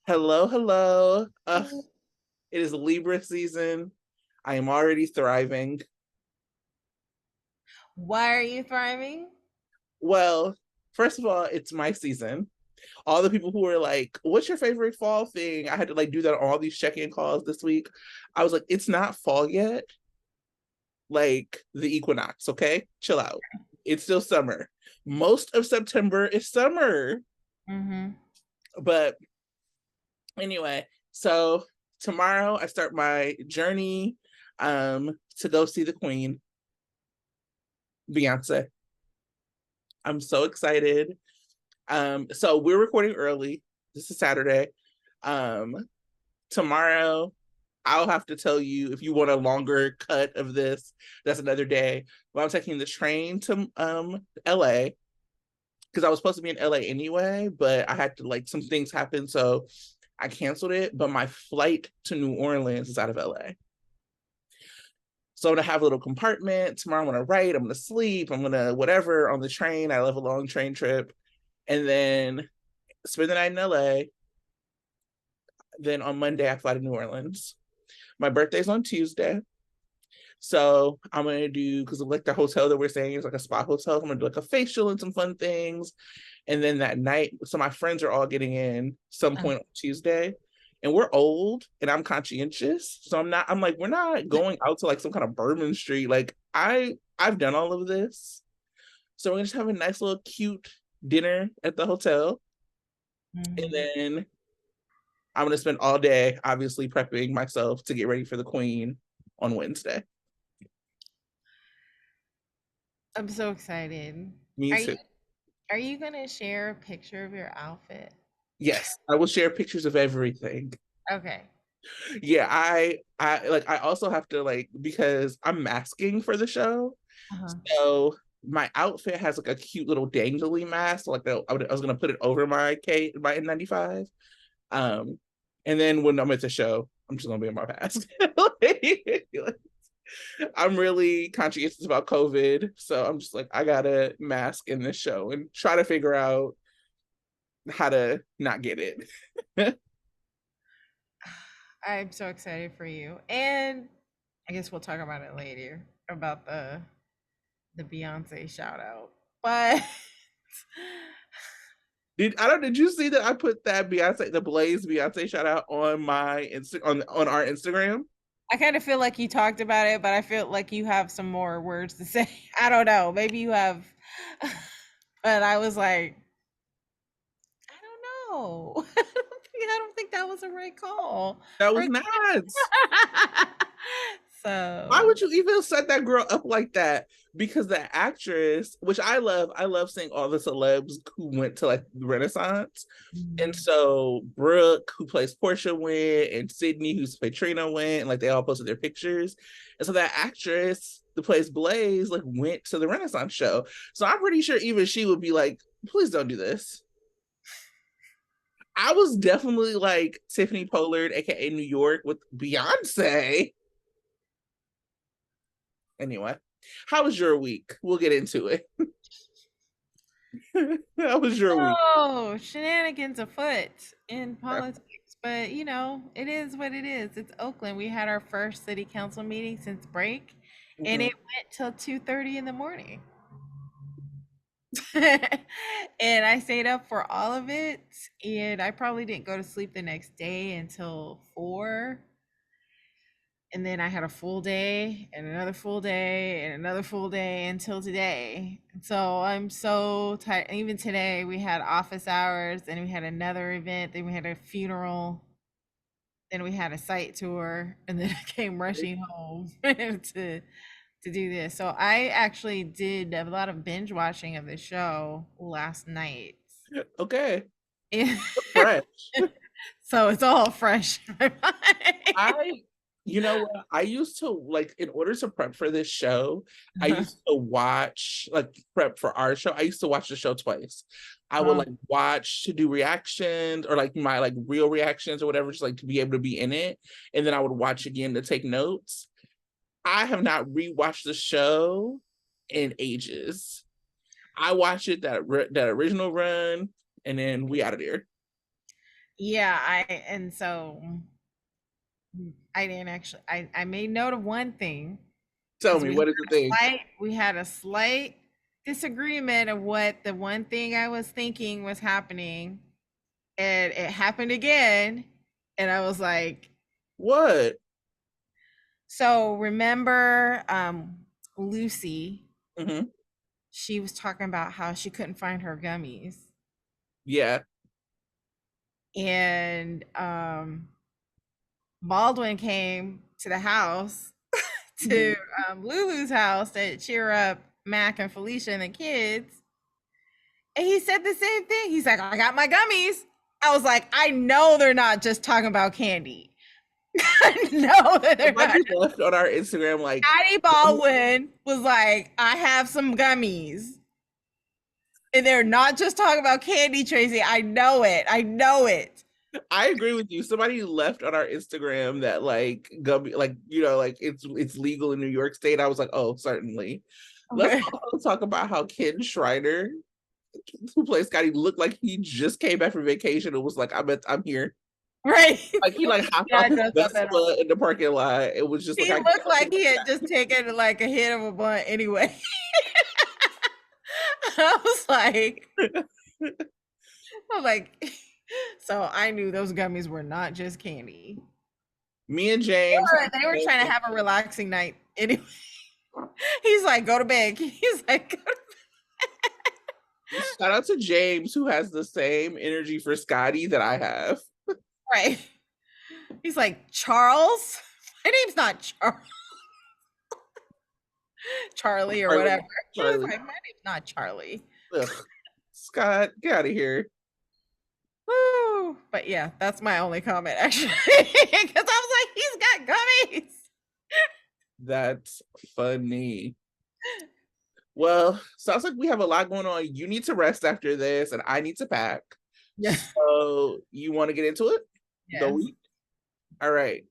Hello, hello. It is Libra season. I am already thriving. Why are you thriving? Well, first of all, it's my season. All the people who were like, "What's your favorite fall thing?" I had to like do that on all these check-in calls this week. I was like, "It's not fall yet. Like the equinox, okay? Chill out. It's still summer. Most of September is summer." Mm-hmm. But anyway, so tomorrow I start my journey to go see the Queen, Beyonce. I'm so excited. So we're recording early. This is Saturday. Um, Tomorrow, I'll have to tell you if you want a longer cut of this. That's another day. But I'm taking the train to LA because I was supposed to be in LA anyway, but I had to like some things happen, so I canceled it. But my flight to New Orleans is out of LA. So I'm gonna have a little compartment. Tomorrow I'm gonna write, I'm gonna sleep, I'm gonna whatever on the train. I love a long train trip. And then spend the night in LA. Then on Monday, I fly to New Orleans. My birthday's on Tuesday. So I'm gonna do because like the hotel that we're staying is like a spa hotel. I'm gonna do like a facial and some fun things. And then that night, so my friends are all getting in some point on Tuesday. And we're old and I'm conscientious. So I'm like, we're not going out to like some kind of Bourbon Street. Like I've done all of this. So we're gonna just have a nice little cute dinner at the hotel. And Mm-hmm. then I'm gonna spend all day obviously prepping myself to get ready for the Queen on Wednesday. I'm so excited. Me Are you too. are you gonna share a picture of your outfit? Yes, I will share pictures of everything. Okay. Yeah, I like I also have to like because I'm masking for the show. Uh-huh. So my outfit has like a cute little dangly mask. Like I was gonna put it over my N95. Um, and then when I'm at the show, I'm just gonna be in my mask. Like, I'm really conscientious about COVID, so I'm just like I gotta mask in this show and try to figure out how to not get it. I'm so excited for you. And I guess we'll talk about it later about the Beyonce shout out. But Did you see that I put that Beyonce the Blaze Beyonce shout out on my on our Instagram? I kind of feel like you talked about it, but I feel like you have some more words to say. I don't know. Maybe you have but I was like, I don't know. I don't think that was a right call. That was For not. Why so would you even set that girl up like that? Because the actress, which I love seeing all the celebs who went to like the Renaissance. And mm, so Brooke, who plays Portia, went, and Sydney, who's Patrina, went, and like they all posted their pictures. And so that actress that plays Blaze like went to the Renaissance show. So I'm pretty sure even she would be like, please don't do this. I was definitely like Tiffany Pollard, aka New York, with Beyonce. Anyway, how was your week? We'll get into it. How was your week? oh, shenanigans afoot in politics. But it is what it is. It's Oakland. We had our first city council meeting since break, and Mhm. it went till 2:30 in the morning. And I stayed up for all of it, and I probably didn't go to sleep the next day until 4. And then I had a full day and another full day and another full day until today. So I'm so tired. Even today, we had office hours, then we had another event, then we had a funeral, then we had a site tour, and then I came rushing home to do this. So I actually did a lot of binge watching of the show last night. Okay, And fresh. so it's all fresh in my mind. I, you know what? I used to like in order to prep for this show, I Uh-huh. used to watch like prep for our show. I used to watch the show twice. I would Wow. like watch to do reactions or like my like real reactions or whatever, just like to be able to be in it, and then I would watch again to take notes. I have not rewatched the show in ages. I watched it that original run, and then we out of there. Yeah, I didn't actually I made note of one thing Tell because me, what is the thing? we had a slight disagreement of what the one thing I was thinking was happening, and it happened again, and I was like, What? so remember Lucy, Hmm. she was talking about how she couldn't find her gummies, Yeah. and Baldwin came to the house to Mhm. Lulu's house to cheer up Mac and Felicia and the kids. And he said the same thing. He's like, I got my gummies. I was like, I know they're not just talking about candy. I know that they're not. Somebody left on our Instagram like, Addie Baldwin was like, I have some gummies. And they're not just talking about candy, Tracy. I know it. I know it. I agree with you. Somebody left on our Instagram that like gummy, like like it's legal in New York State. I was like, oh, certainly. Let's Okay. also talk about how Ken Schreiner, who plays Scotty, looked like he just came back from vacation and was like, I'm here. Right. Like he like hopped off Not his dressed up at all. Vespa in the parking lot. It was just like He I looked like he had just taken like a hit of a blunt anyway. I was like, I'm like, so I knew those gummies were not just candy. me and James. They were trying to have a relaxing night anyway. He's like, go to bed. He's like, Shout out to James, who has the same energy for Scotty that I have. right. He's like, Charles? My name's not Charles. Charlie or Charlie. whatever. He was Charlie. like, my name's not Charlie. Ugh. Scott, get out of here. Woo. But yeah, that's my only comment actually. Because I was like, he's got gummies. That's funny. Well, sounds like we have a lot going on. You need to rest after this, and I need to pack. Yeah. So you want to get into it? The Yes. week? All right.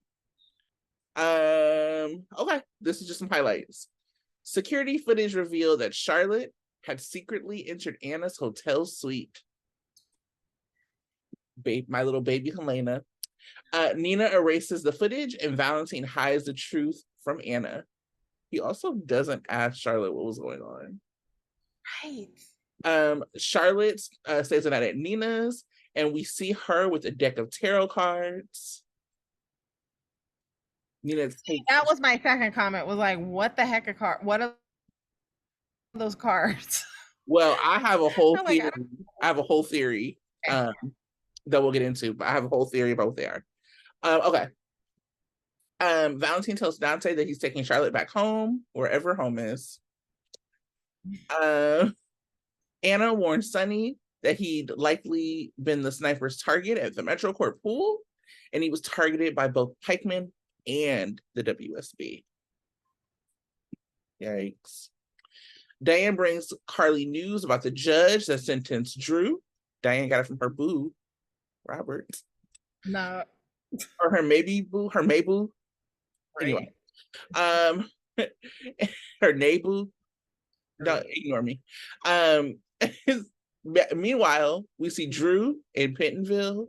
Okay. This is just some highlights. Security footage revealed that Charlotte had secretly entered Anna's hotel suite. My little baby Helena. Nina erases the footage, and Valentine hides the truth from Anna. He also doesn't ask Charlotte what was going on. Right. Charlotte stays the night at Nina's, and we see her with a deck of tarot cards. Nina takes. That was my second comment. Was like, what the heck are cards? What are those cards? Well, I have a whole I'm like, theory. I have a whole theory that we'll get into, but I have a whole theory about what they are. Okay. Valentine tells Dante that he's taking Charlotte back home, wherever home is. Anna warns Sonny that he'd likely been the sniper's target at the Metro Court pool, and he was targeted by both Pikeman and the WSB. Yikes. Diane brings Carly news about the judge that sentenced Drew. Diane got it from her boo, Robert. no. Or her maybe boo, her Mayboo. Right. Anyway. Her Naboo. Don't ignore me. Meanwhile, we see Drew in Pentonville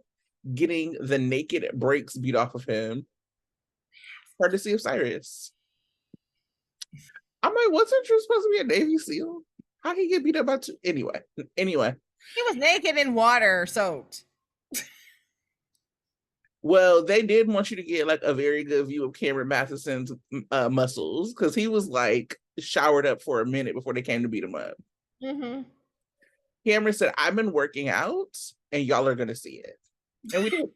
getting the naked brakes beat off of him, courtesy of Cyrus. I'm like, wasn't Drew supposed to be a Navy SEAL? How he get beat up by two? Anyway. He was naked in water, soaked. Well, they did want you to get like a very good view of Cameron Matheson's muscles, because he was like showered up for a minute before they came to beat him up. Mm-hmm. Cameron said, I've been working out and y'all are gonna see it. And we did.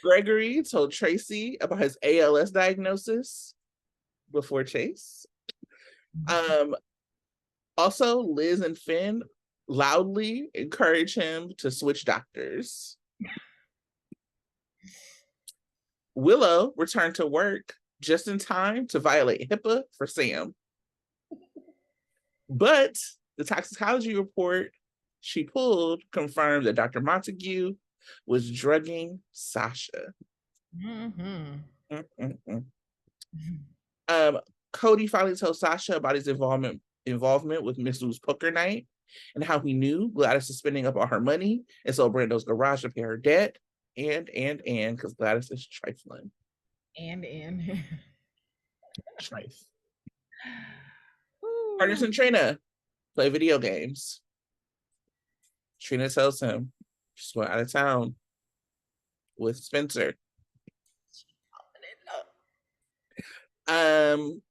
Gregory told Tracy about his ALS diagnosis before Chase. Also, Liz and Finn loudly encourage him to switch doctors. Willow returned to work just in time to violate HIPAA for Sam. But the toxicology report she pulled confirmed that Dr. Montague was drugging Sasha. Mm-hmm. Cody finally told Sasha about his involvement with Miss Lou's poker night, and how he knew Gladys is spending up all her money, and so Brando's garage to pay her debt, and because Gladys is trifling. And Trife. Curtis Ooh, and Trina play video games. Trina tells him she's going out of town with Spencer. Um,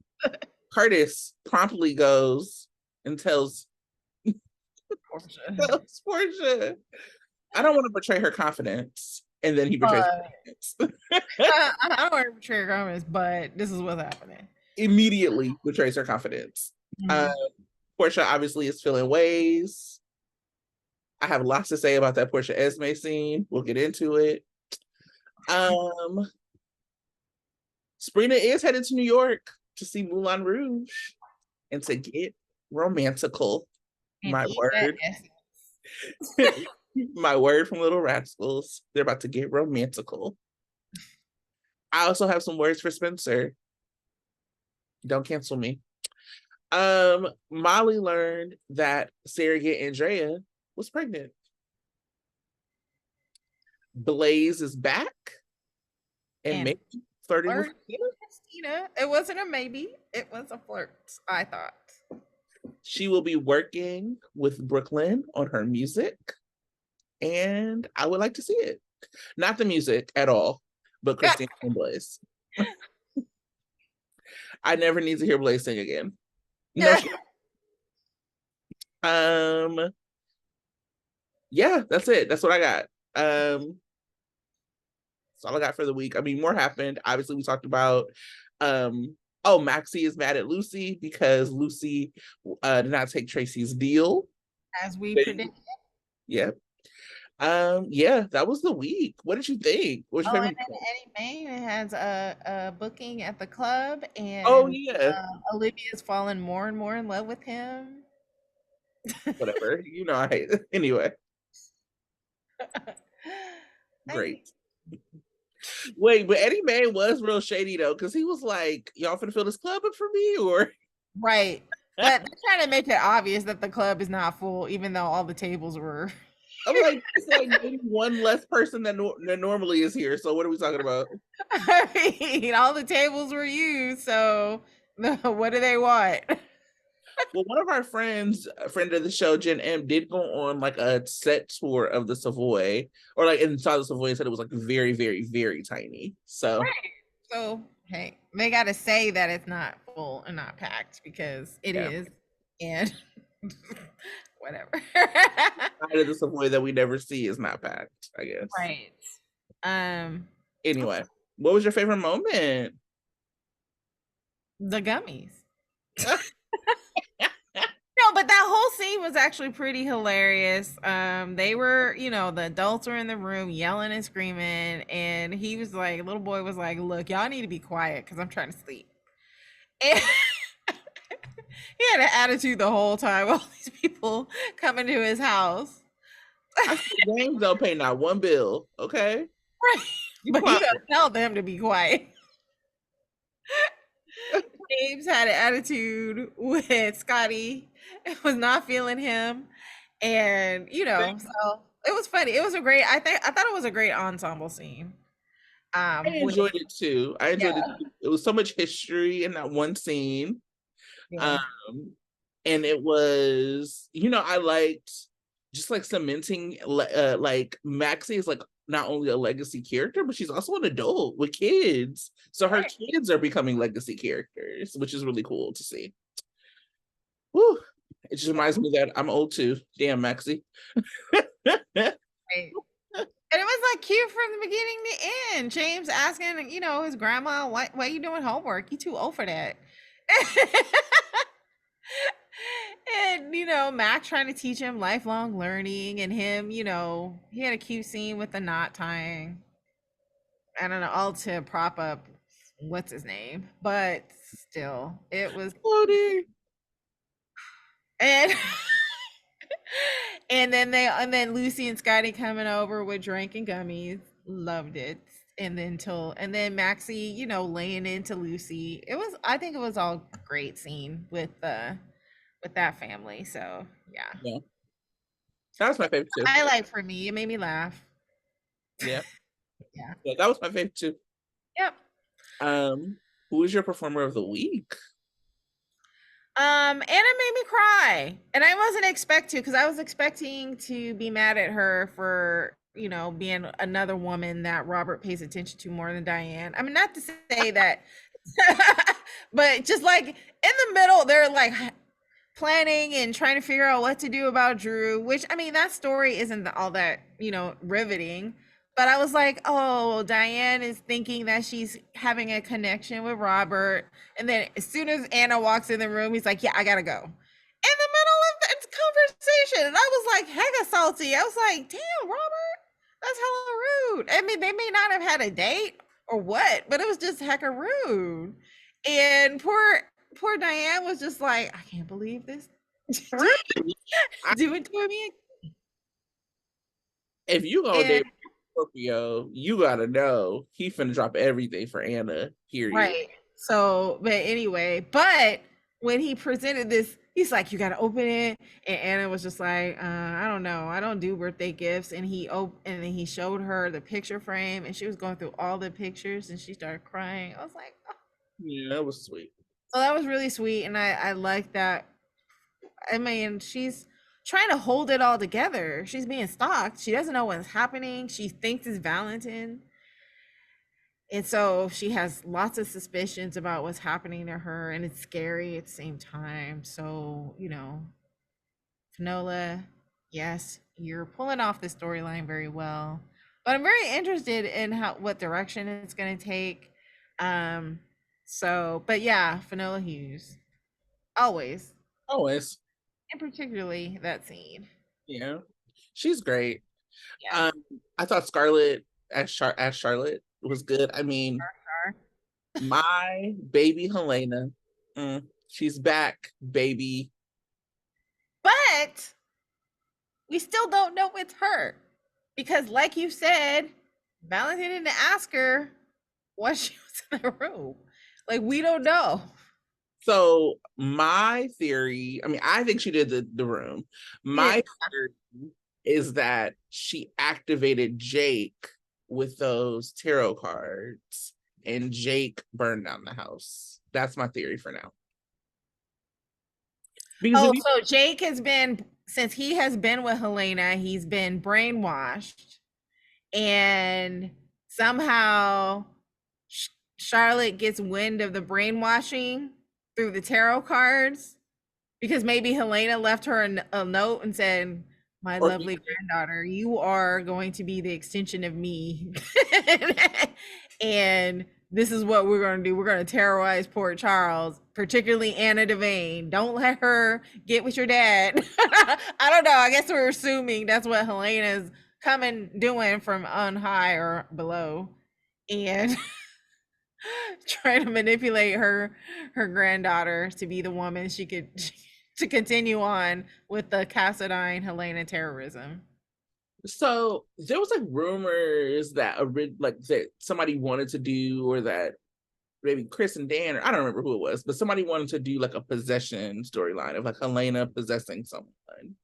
Curtis promptly goes and Portia. tells Portia, I don't want to betray her confidence. And then he betrays her But confidence. I don't want to betray your comments, but this is what's happening. Immediately betrays her confidence. Uh, Mhm. Portia obviously is feeling ways. I have lots to say about that Portia Esme scene. We'll get into it. Um, Sprina is headed to New York to see Moulin Rouge and to get romantical. And My eat that word. essence. My word from Little Rascals. They're about to get romantical. I also have some words for Spencer. Don't cancel me. Molly learned that surrogate Andrea was pregnant. Blaze is back and And maybe flirting with flirt Christina. with Christina. It wasn't a maybe. It was a flirt, I thought. She will be working with Brooklyn on her music, and I would like to see it. Not the music at all, but Christina and Blaze. I never need to hear Blaze sing again. No. Yeah, that's it. That's what I got. That's all I got for the week. I mean, more happened. Obviously, we talked about oh, Maxie is mad at Lucy because Lucy did not take Tracy's deal. As we predicted. Yeah. Yeah, that was the week. What did you think? What was your Oh, and favorite then part? Eddie Main has a booking at the club, Oh and yeah. Olivia's fallen more and more in love with him. Whatever. You know I hate it. Anyway, I, great. Wait, but Eddie May was real shady though, because he was like, y'all finna fill this club up for me, or right. But they're trying to make it obvious that the club is not full, even though all the tables were. I'm like, it's like maybe one less person than normally is here. So what are we talking about? I mean, all the tables were used, so what do they want? Well, one of our friends, a friend of the show, Jen M, did go on like a set tour of the Savoy, or like inside the Savoy, and said it was like very, very, very tiny. So Right. So, hey, they got to say that it's not full and not packed because it yeah, is, and whatever. side of the Savoy that we never see is not packed, I guess. Right. Um, Anyway, what was your favorite moment? the gummies. No, but that whole scene was actually pretty hilarious. They were, the adults were in the room yelling and screaming, and he was like, little boy was like, "Look, y'all need to be quiet because I'm trying to sleep." And he had an attitude the whole time. All these people coming to his house, I said, James don't pay not one bill. Okay, right? be But he quiet. gonna tell them to be quiet. James had an attitude with Scotty. Was not feeling him, and so it was funny. It was a great. I thought it was a great ensemble scene. I With enjoyed it too. I enjoyed it. Yeah, It was so much history in that one scene. yeah, Um, and it was, I liked just like cementing like Maxie is like not only a legacy character, but she's also an adult with kids. So her right, kids are becoming legacy characters, which is really cool to see. Whew. It just reminds me that I'm old too. Damn, Maxie. right. And it was like cute from the beginning to end. James asking, his grandma, why you doing homework? You too old for that. And Mac trying to teach him lifelong learning, and him, he had a cute scene with the knot tying. I don't know, all to prop up what's his name, but still, it was. Cody. And and then Lucy and Scotty coming over with drink and gummies, loved it. And then Maxie, laying into Lucy. I think it was all great scene with with that family. So yeah, Yeah, that was my favorite too. highlight for me. It made me laugh. Yeah, Yeah. yeah, that was my favorite too. Yep. Um, who is your performer of the week? And it made me cry. And I wasn't expect to because I was expecting to be mad at her for, being another woman that Robert pays attention to more than Diane. I mean, not to say that, but just like in the middle, they're like planning and trying to figure out what to do about Drew, which I mean, that story isn't all that, riveting. But I was like, oh, Diane is thinking that she's having a connection with Robert. And then as soon as Anna walks in the room, he's like, yeah, I gotta go. In the middle of the conversation. And I was like, hella salty. I was like, damn, Robert, that's hella rude. I mean, they may not have had a date or what, but it was just hecka rude. And poor Diane was just like, I can't believe this. Really? I, Do it to me. if you gonna And date Scorpio, you gotta know he finna drop everything for Anna. Period. right. So, but anyway, but when he presented this, he's like, you gotta open it. And Anna was just like, I don't know. I don't do birthday gifts. And and then he showed her the picture frame and she was going through all the pictures and she started crying. I was like, oh. Yeah, that was sweet. So that was really sweet. And I like that. I mean, she's trying to hold it all together. She's being stalked. She doesn't know what's happening. She thinks it's Valentin. And so she has lots of suspicions about what's happening to her, and it's scary at the same time. So, Finola, yes, you're pulling off the storyline very well. But I'm very interested in what direction it's gonna take. Um, but yeah, Finola Hughes. Always. Always. And particularly that scene. Yeah. She's great. Yeah. Um, I thought Scarlett as Charlotte was good. I mean, Sure. my baby Helena, she's back, baby. But we still don't know it's her. Because like you said, Valentin didn't ask her what she was in the room. Like we don't know. So my theory, I mean, I think she did the room. He didn't. My theory is that she activated Jake with those tarot cards and Jake burned down the house. That's my theory for now. Because if Oh, you so Jake has been, since he has been with Helena, he's been brainwashed, and somehow Charlotte gets wind of the brainwashing through the tarot cards because maybe Helena left her a note and said, my or lovely granddaughter, you are going to be the extension of me. And this is what we're going to do. We're going to terrorize Port Charles, particularly Anna Devane. Don't let her get with your dad. I don't know. I guess we're assuming that's what Helena's doing from on high or below. And trying to manipulate her granddaughter to be the woman she could to continue on with the Cassadine Helena terrorism. so there was like rumors that like that somebody wanted to do, or that maybe Chris and Dan, or I don't remember who it was, but somebody wanted to do like a possession storyline of like Helena possessing someone.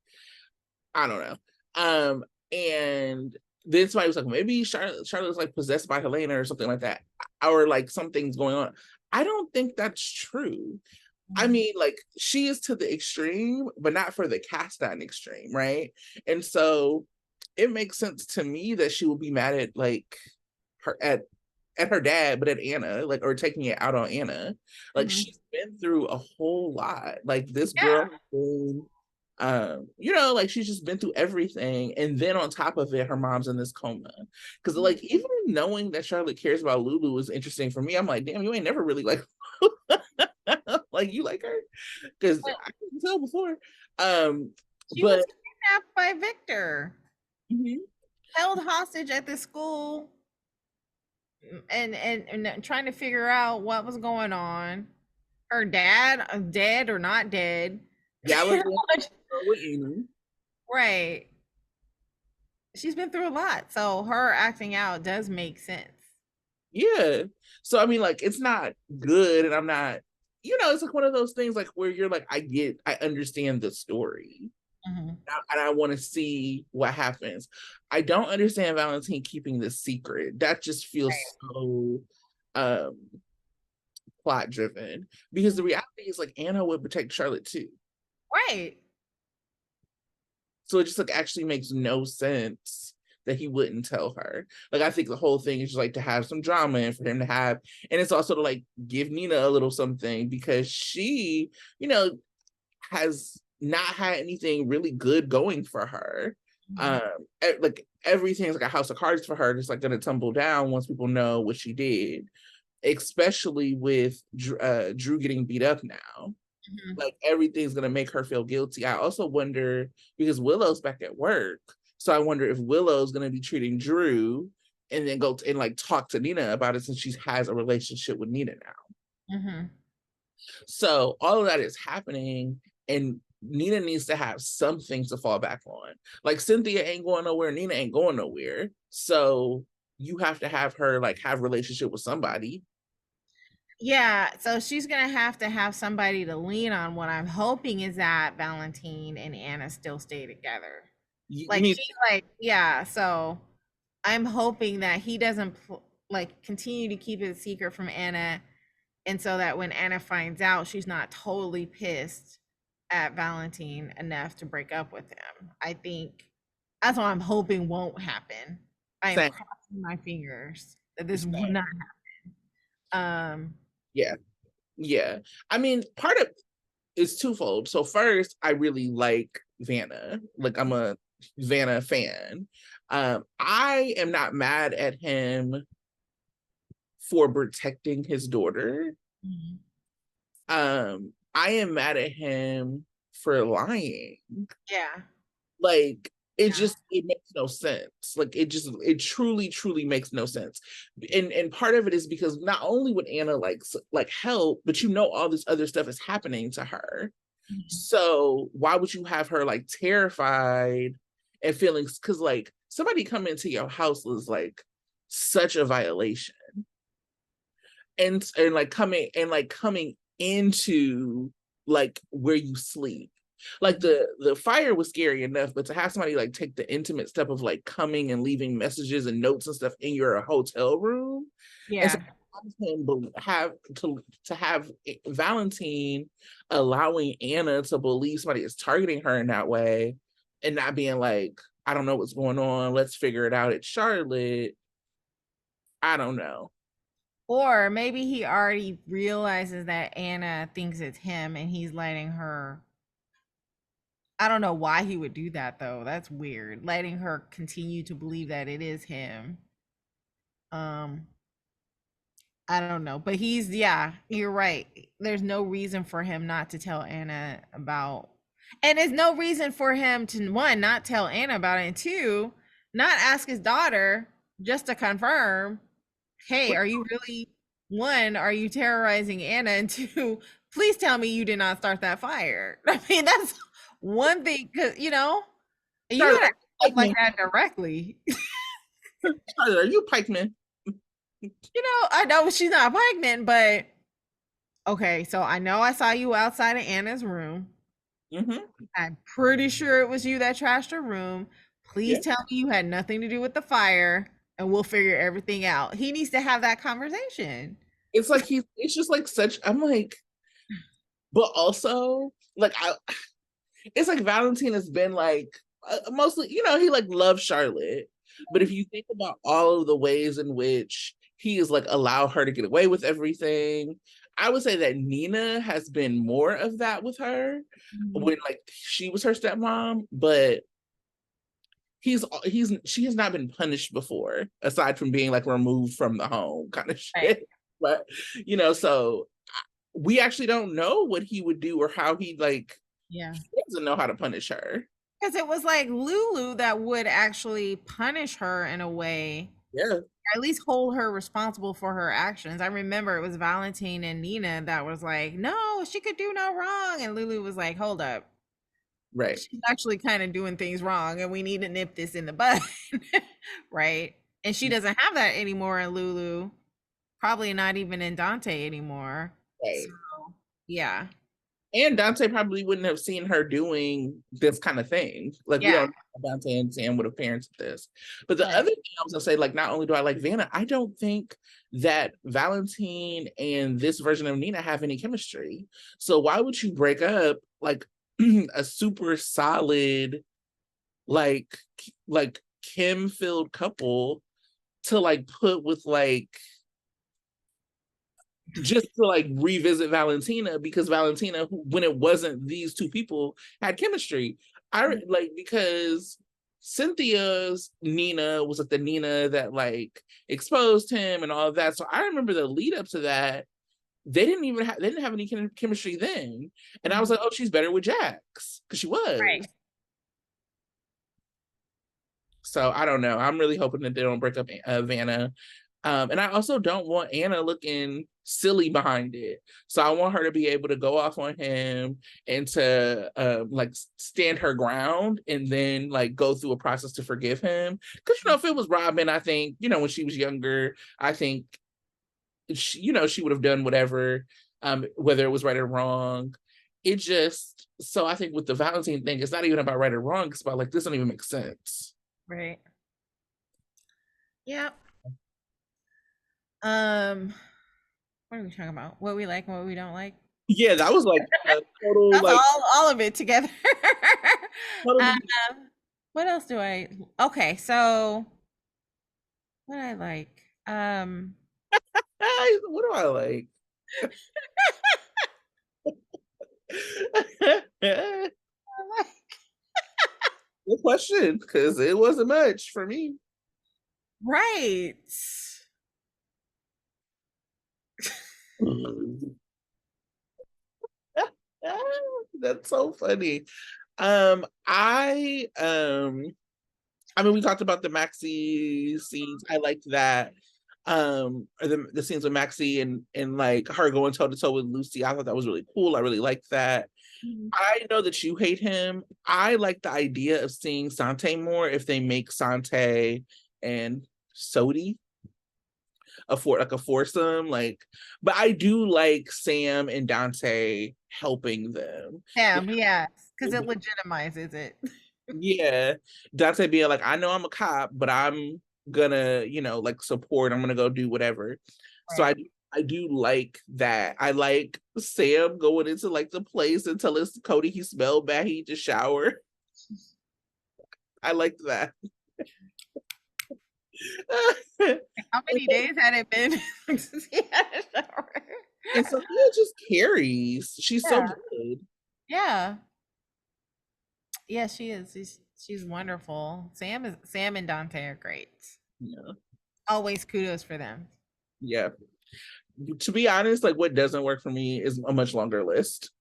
I don't know. And then somebody was like, maybe Charlotte's like possessed by Helena or something like that, or like something's going on. I don't think that's true. I mean, like, she is to the extreme, but not for the cast iron extreme, right? And so it makes sense to me that she would be mad at like her at her dad, but at Anna, like, or taking it out on Anna. Like, Mhm. she's been through a whole lot. Like, this girl Yeah. has been, like, she's just been through everything. And then on top of it, her mom's in this coma. Because, like, even knowing that Charlotte cares about Lulu is interesting for me. I'm like, damn, you ain't never really like like, you like her? Because But I couldn't tell before. she was But kidnapped by Victor, mhm. held hostage at the school, and trying to figure out what was going on. Her dad, dead or not dead. Gallivan with Amy. Right. She's been through a lot, so her acting out does make sense. Yeah. So I mean, like, it's not good, and I'm not, it's like one of those things like where you're like, I understand the story Mhm. and I want to see what happens. I don't understand Valentine keeping this secret. That just feels so um plot driven because the reality is like Anna would protect Charlotte too. Right. So it just like actually makes no sense that he wouldn't tell her. Like I think the whole thing is just like to have some drama and for him to have, and it's also to like give Nina a little something because she, has not had anything really good going for her. Mhm. Um, like everything's like a house of cards for her, just like gonna tumble down once people know what she did, especially with Drew getting beat up now. Mhm. Like everything's gonna make her feel guilty. I also wonder because Willow's back at work, so I wonder if Willow's gonna be treating Drew and then go and like talk to Nina about it since she has a relationship with Nina now. Mhm. So all of that is happening, and Nina needs to have something to fall back on. Like Cynthia ain't going nowhere, Nina ain't going nowhere. So you have to have her like have a relationship with somebody. Yeah, so she's gonna have to have somebody to lean on. What I'm hoping is that Valentine and Anna still stay together. You Like need he yeah, so I'm hoping that he doesn't like continue to keep it a secret from Anna, and so that when Anna finds out, she's not totally pissed at Valentine enough to break up with him. I think that's what I'm hoping won't happen. I am saying, crossing my fingers that this will not happen. yeah, yeah. I mean, part of it's twofold. So first, I really like Vanna. Like I'm a Vanna fan. I am not mad at him for protecting his daughter. Mhm. I am mad at him for lying. Yeah, Like yeah. it makes no sense. Like it truly makes no sense. And part of it is because not only would Anna like help, but all this other stuff is happening to her. Mhm. So why would you have her like terrified and feeling because like somebody coming to your house was like such a violation. And like coming into like where you sleep. Like Mhm. the fire was scary enough, but to have somebody like take the intimate step of like coming and leaving messages and notes and stuff in your hotel room, and so Yeah. have Valentine allowing Anna to believe somebody is targeting her in that way, and not being like, I don't know what's going on. Let's figure it out at Charlotte. I don't know. Or maybe he already realizes that Anna thinks it's him and he's letting her. I don't know why he would do that though. That's weird. Letting her continue to believe that it is him. Um I don't know, but yeah, you're right. There's no reason for him not to tell Anna about, and there's no reason for him to one not tell Anna about it, and two not ask his daughter just to confirm, hey, are you really, one, are you terrorizing Anna, and two, please tell me you did not start that fire. I mean, that's one thing, because you Charlotte, gotta are ask you stuff like Pikeman? that directly. Charlotte, are you Pikeman? I know she's not a pikeman, but okay, so I know I saw you outside of Anna's room. Mm-hmm. I'm pretty sure it was you that trashed her room. Please Yeah. tell me you had nothing to do with the fire, and we'll figure everything out. He needs to have that conversation. It's like it's just like such I'm like, but also like it's like Valentine has been like mostly, he like loves Charlotte. But if you think about all of the ways in which he is like allow her to get away with everything, I would say that Nina has been more of that with her Mhm. when like she was her stepmom, but he's she has not been punished before, aside from being like removed from the home kind of Right. shit. But so we actually don't know what he would do or how he like Yeah. he doesn't know how to punish her. Because it was like Lulu that would actually punish her in a way, Yeah, at least hold her responsible for her actions. I remember it was Valentine and Nina that was like, no, she could do no wrong. And Lulu was like, hold up. right. She's actually kind of doing things wrong and we need to nip this in the bud. Right. And she doesn't have that anymore in Lulu, probably not even in Dante anymore. So Right. Yeah. And Dante probably wouldn't have seen her doing this kind of thing. Like we Yeah. don't know Dante and Sam would have parented this. But the other Right. thing I was gonna say, like, not only do I like Vanna, I don't think that Valentine and this version of Nina have any chemistry. So why would you break up like a super solid, like like Kim filled couple to like put with like just to like revisit Valentina because Valentina, when it wasn't these two people, had chemistry. I like because Cynthia's Nina was like the Nina that like exposed him and all of that. So I remember the lead up to that. They didn't have any chemistry then, and I was Mhm. like, oh, she's better with Jax because she was. Right. So I don't know. I'm really hoping that they don't break up Vanna. And I also don't want Anna looking silly behind it. So I want her to be able to go off on him and to like stand her ground and then like go through a process to forgive him. Because you know, if it was Robin, I think, you know, when she was younger, I think she, you know, she would have done whatever, whether it was right or wrong. It just so I think with the Valentine thing, it's not even about right or wrong, it's about like this don't even make sense. Right. Yeah. Um, what are we talking about? What we like and what we don't like? Yeah, that was like a total That's like all of it together. um, totally. what else do I okay, so what I like. What do I like? Good question, because it wasn't much for me. Right. That's so funny. I mean, we talked about the Maxi scenes. I liked that. Or the scenes with Maxi and like her going toe to toe with Lucy. I thought that was really cool. I really liked that. Mhm. I know that you hate him. I like the idea of seeing Sante more if they make Sante and Sodi a foursome. Like, but I do like Sam and Dante helping them. Damn, yes, because it legitimizes it. Yeah, Dante being like, I know I'm a cop, but I'm gonna, you know, like support. I'm gonna go do whatever. So Right. I do like that. I like Sam going into like the place and telling Cody he smelled bad. He just shower. I like that. How many days had it been since he had a shower? And Sophia just carries. She's so Yeah. good. Yeah. Yeah, she is. She's wonderful. Sam and Dante are great. Yeah. Always kudos for them. Yeah. To be honest, like what doesn't work for me is a much longer list.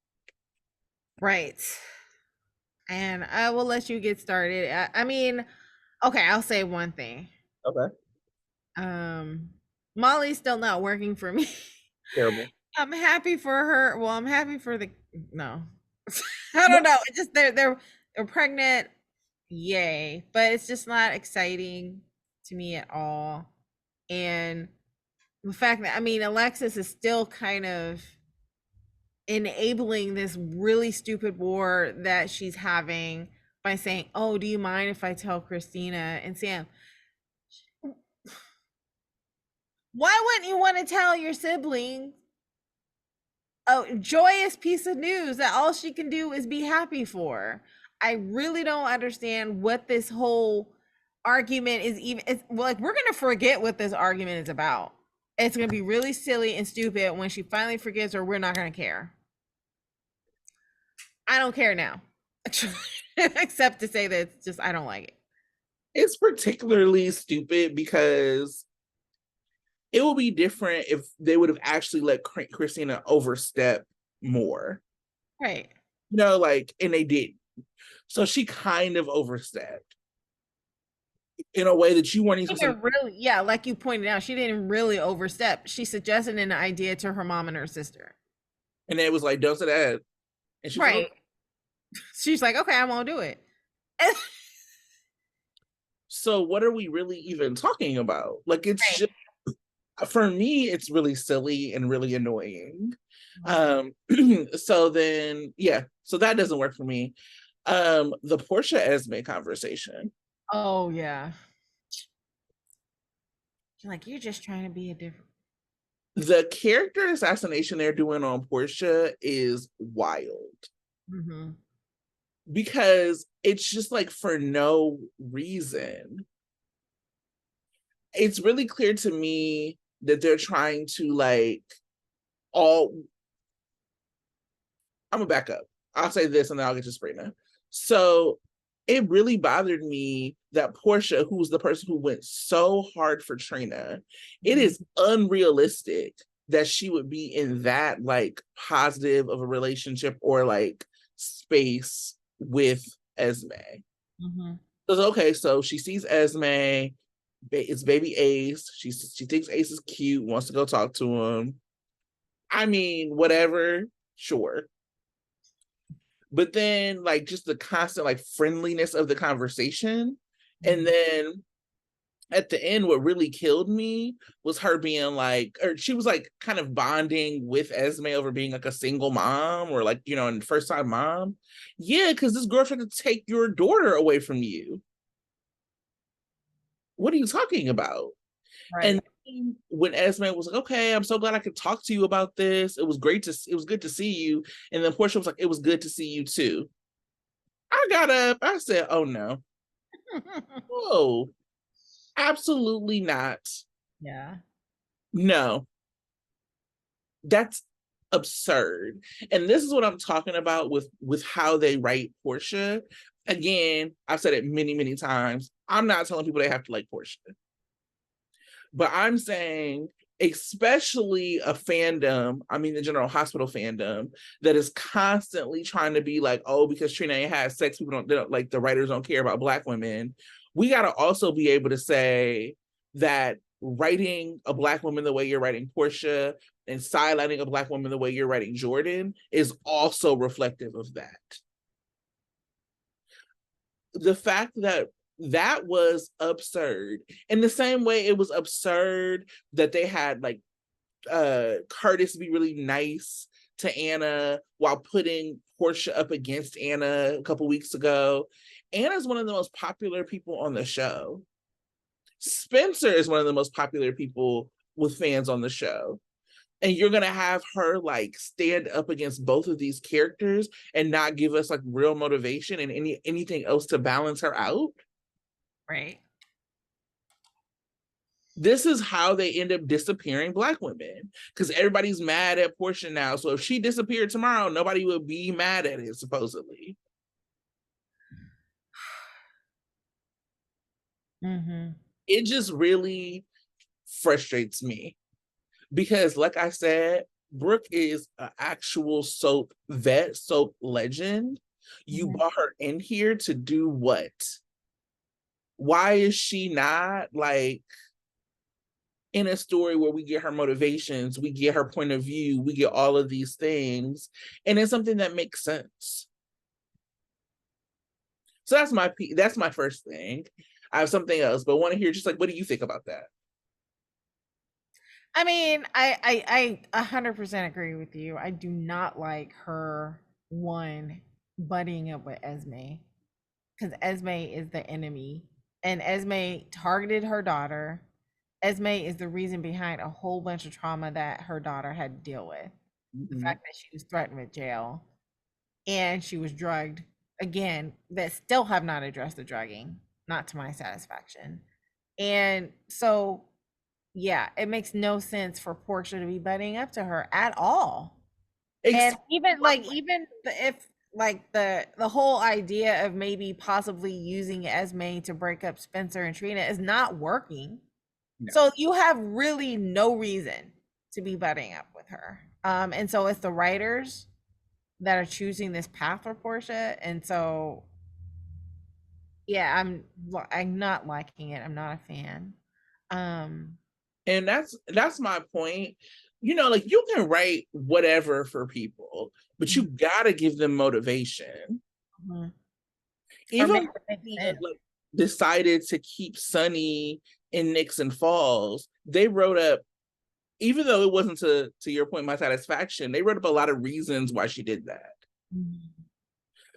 Right. And I will let you get started. I mean, okay, I'll say one thing. Okay. Um, Molly's still not working for me. Terrible. I'm happy for her. Well, I'm happy for the no. I don't know. It just they're pregnant. Yay. But it's just not exciting to me at all. And the fact that I mean Alexis is still kind of enabling this really stupid war that she's having by saying, "Oh, do you mind if I tell Christina and Sam?" Why wouldn't you want to tell your sibling a joyous piece of news that all she can do is be happy for? I really don't understand what this whole argument is even it's like we're gonna forget what this argument is about. It's gonna be really silly and stupid when she finally forgets or we're not gonna care. I don't care now. Except to say that it's just I don't like it. It's particularly stupid because it will be different if they would have actually let Christina overstep more. Right. You know, like, and they did. So she kind of overstepped in a way that you weren't even She supposed didn't really, yeah, like you pointed out, she didn't really overstep. She suggested an idea to her mom and her sister. and it was like, don't say that. And she was like, Right. okay. She's like, okay, I won't do it. So what are we really even talking about? Like, it's Right. just, For me, it's really silly and really annoying. Mhm. So then, yeah, so that doesn't work for me. The Portia Esme conversation. Oh yeah. Like you're just trying to be a different. The character assassination they're doing on Portia is wild Mm-hmm. because it's just like for no reason. It's really clear to me that they're trying to like all I'm gonna back up. I'll say this and then I'll get to Sprina. So it really bothered me that Portia, who was the person who went so hard for Trina, it Mm-hmm. is unrealistic that she would be in that like positive of a relationship or like space with Esme. Mm-hmm. Because okay, so she sees Esme, it's baby Ace. She thinks Ace is cute, wants to go talk to him. I mean, whatever, sure. But then like just the constant like friendliness of the conversation. And Mm-hmm. then at the end, what really killed me was her being like, or she was like kind of bonding with Esme over being like a single mom or like, you know, and first time mom. Yeah, because this girl tried to take your daughter away from you. What are you talking about? And Right. when Esme was like, okay, I'm so glad I could talk to you about this. It was good to see you. And then Portia was like, it was good to see you too. I got up, I said, oh no. Oh, absolutely not. Yeah. No, that's absurd. And this is what I'm talking about with how they write Portia. Again, I've said it many, many times. I'm not telling people they have to like Portia. But I'm saying, especially a fandom, I mean, the General Hospital fandom, that is constantly trying to be like, oh, because Trina ain't had sex, people don't, they don't like the writers don't care about Black women. We got to also be able to say that writing a Black woman the way you're writing Portia and sidelining a Black woman the way you're writing Jordan is also reflective of that. The fact that that was absurd in the same way it was absurd that they had like Curtis be really nice to Anna while putting Portia up against Anna a couple weeks ago. Anna's one of the most popular people on the show. Spencer is one of the most popular people with fans on the show. And you're gonna have her like stand up against both of these characters and not give us like real motivation and anything else to balance her out. Right. This is how they end up disappearing Black women because everybody's mad at Portia now. So if she disappeared tomorrow, nobody would be mad at it, supposedly. Mm-hmm. It just really frustrates me because, like I said, Brooke is an actual soap vet, soap legend. You Mm-hmm. brought her in here to do what? Why is she not like in a story where we get her motivations, we get her point of view, we get all of these things, and it's something that makes sense. So that's my first thing. I have something else, but I want to hear just like what do you think about that? I mean, I 100% agree with you. I do not like her one buddying up with Esme because Esme is the enemy, and Esme targeted her daughter. Esme is the reason behind a whole bunch of trauma that her daughter had to deal with. The Mm-hmm. fact that she was threatened with jail and she was drugged again, that still have not addressed the drugging, not to my satisfaction. And so yeah, it makes no sense for Portia to be butting up to her at all. And even like if like the whole idea of maybe possibly using Esme to break up Spencer and Trina is not working. No. So you have really no reason to be butting up with her. And so it's the writers that are choosing this path for Portia. And so yeah, I'm not liking it. I'm not a fan. Um And that's my point. You know, like you can write whatever for people, but you gotta give them motivation. mhm. Or Even make when it make they, sense. like decided to keep Sunny in Nixon Falls, they wrote up even though it wasn't to your point, my satisfaction, they wrote up a lot of reasons why she did that.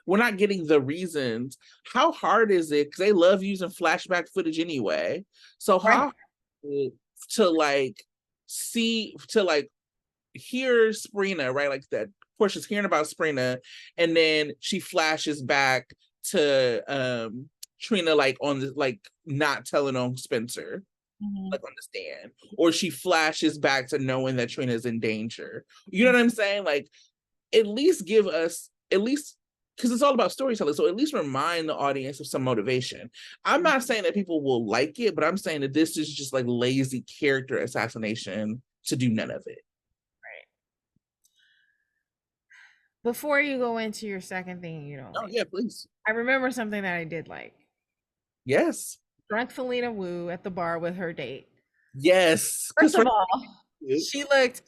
We're not getting the reasons. How hard is it? Because they love using flashback footage anyway. So Right. how to like see to like hear Sprina, right? Like that Portia's hearing about Sprina, and then she flashes back to Trina like on the like not telling on Spencer, like on the stand. Or she flashes back to knowing that Trina's in danger. You know what I'm saying? Like at least give us at least because it's all about storytelling. So at least remind the audience of some motivation. I'm not saying that people will like it, but I'm saying that this is just like lazy character assassination to do none of it. Right. Before you go into your second thing you don't Oh like, yeah, please. I remember something that I did like. Yes. Drunk Selena Wu at the bar with her date. Yes. First Because of for all, you, she looked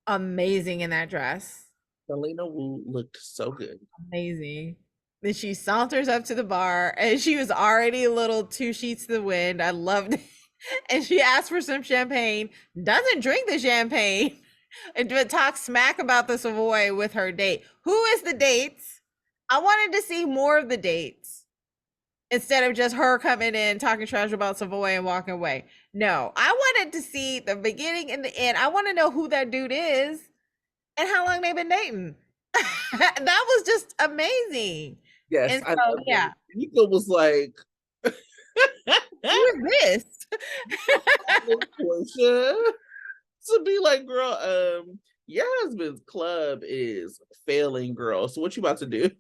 amazing in that dress. Selena Wu looked so good. Amazing. Then she saunters up to the bar and she was already a little two sheets to the wind. I loved it. And she asked for some champagne, doesn't drink the champagne, and talk smack about the Savoy with her date. Who is the dates? I wanted to see more of the dates instead of just her coming in talking trash about Savoy and walking away. No, I wanted to see the beginning and the end. I want to know who that dude is and how long they've been dating. That was just amazing. Yes, And I so, love yeah, it. Nico was like, who is this? Portia to be like, girl, your husband's club is failing, girl. So what you about to do?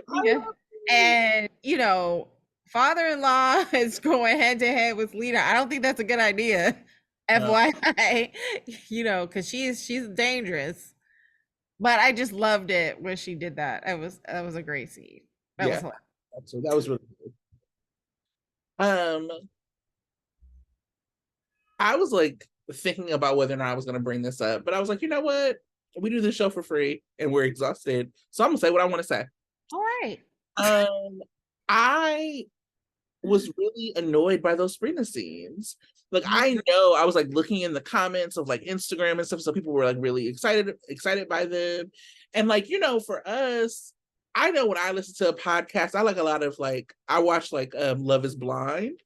I Yeah. love it. And, father-in-law is going head to head with Lita. I don't think that's a good idea. No, FYI, because she's dangerous. But I just loved it when she did that. That was a great scene. That was yeah, hilarious. so that was really good. Um, I was like thinking about whether or not I was gonna bring this up, but I was like, you know what? We do this show for free and we're exhausted. So I'm gonna say what I want to say. All right. Um, I was really annoyed by those Sprina scenes. Like I know I was like looking in the comments of like Instagram and stuff, so people were like really excited by them. And like, for us, I know when I listen to a podcast, I like a lot of like I watch like Love is Blind.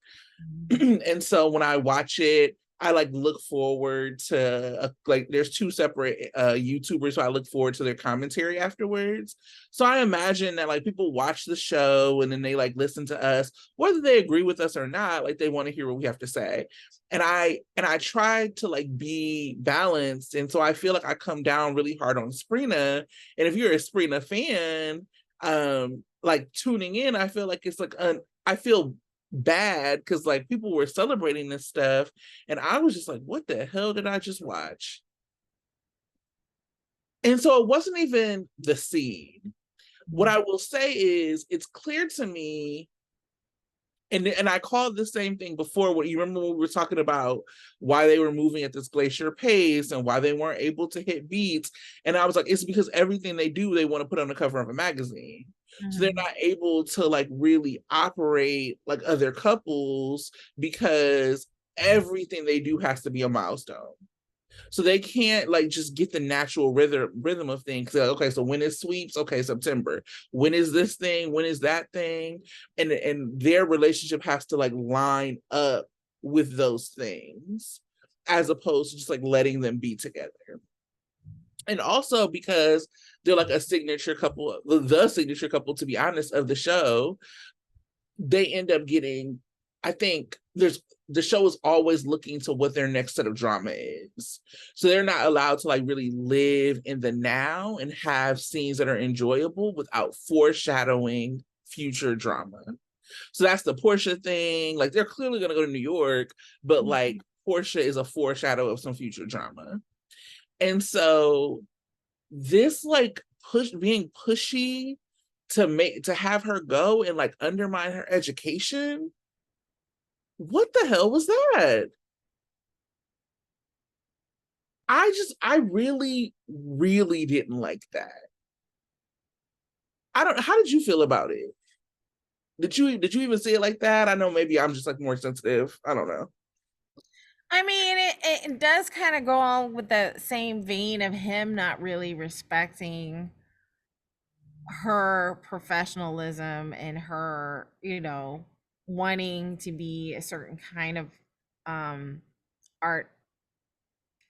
And so when I watch it, I like look forward to like there's two separate YouTubers, so I look forward to their commentary afterwards. So I imagine that like people watch the show and then they like listen to us, whether they agree with us or not, like they want to hear what we have to say. And I try to like be balanced, and so I feel like I come down really hard on Sprina. And if you're a Sprina fan, like tuning in, I feel like it's like I feel bad because like people were celebrating this stuff and I was just like, what the hell did I just watch? And so it wasn't even the scene. What I will say is it's clear to me, and I called the same thing before. What you remember when we were talking about why they were moving at this glacier pace and why they weren't able to hit beats, and I was like, it's because everything they do they want to put on the cover of a magazine. So they're not able to like really operate like other couples because everything they do has to be a milestone. So they can't like just get the natural rhythm of things. Like, okay, so when is sweeps? Okay, September. When is this thing? When is that thing? And their relationship has to like line up with those things as opposed to just like letting them be together. And also because they're like a signature couple, the signature couple, to be honest, of the show, they end up getting, I think the show is always looking to what their next set of drama is. So they're not allowed to like really live in the now and have scenes that are enjoyable without foreshadowing future drama. So that's the Portia thing. Like they're clearly gonna go to New York, but like Portia is a foreshadow of some future drama. And so this like being pushy to have her go and like undermine her education. What the hell was that? I really, really didn't like that. I don't How did you feel about it? Did you even see it like that? I know maybe I'm just like more sensitive. I don't know. I mean, it does kind of go on with the same vein of him not really respecting her professionalism and her, wanting to be a certain kind of um art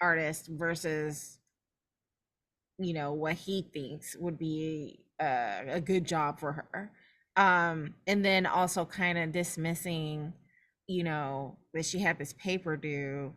artist versus, what he thinks would be a good job for her. And then also kind of dismissing, that she had this paper due.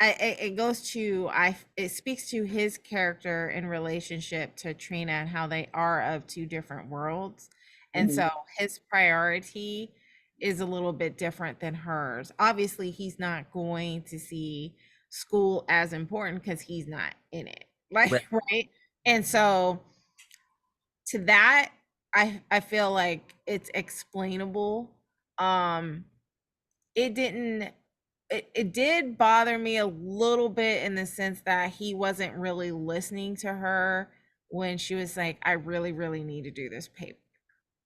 It goes to it speaks to his character in relationship to Trina and how they are of two different worlds. And Mhm. so his priority is a little bit different than hers. Obviously, he's not going to see school as important because he's not in it. Like, Right. right? And so to that, I feel like it's explainable. Um it didn't it did bother me a little bit in the sense that he wasn't really listening to her when she was like, I really, really need to do this paper.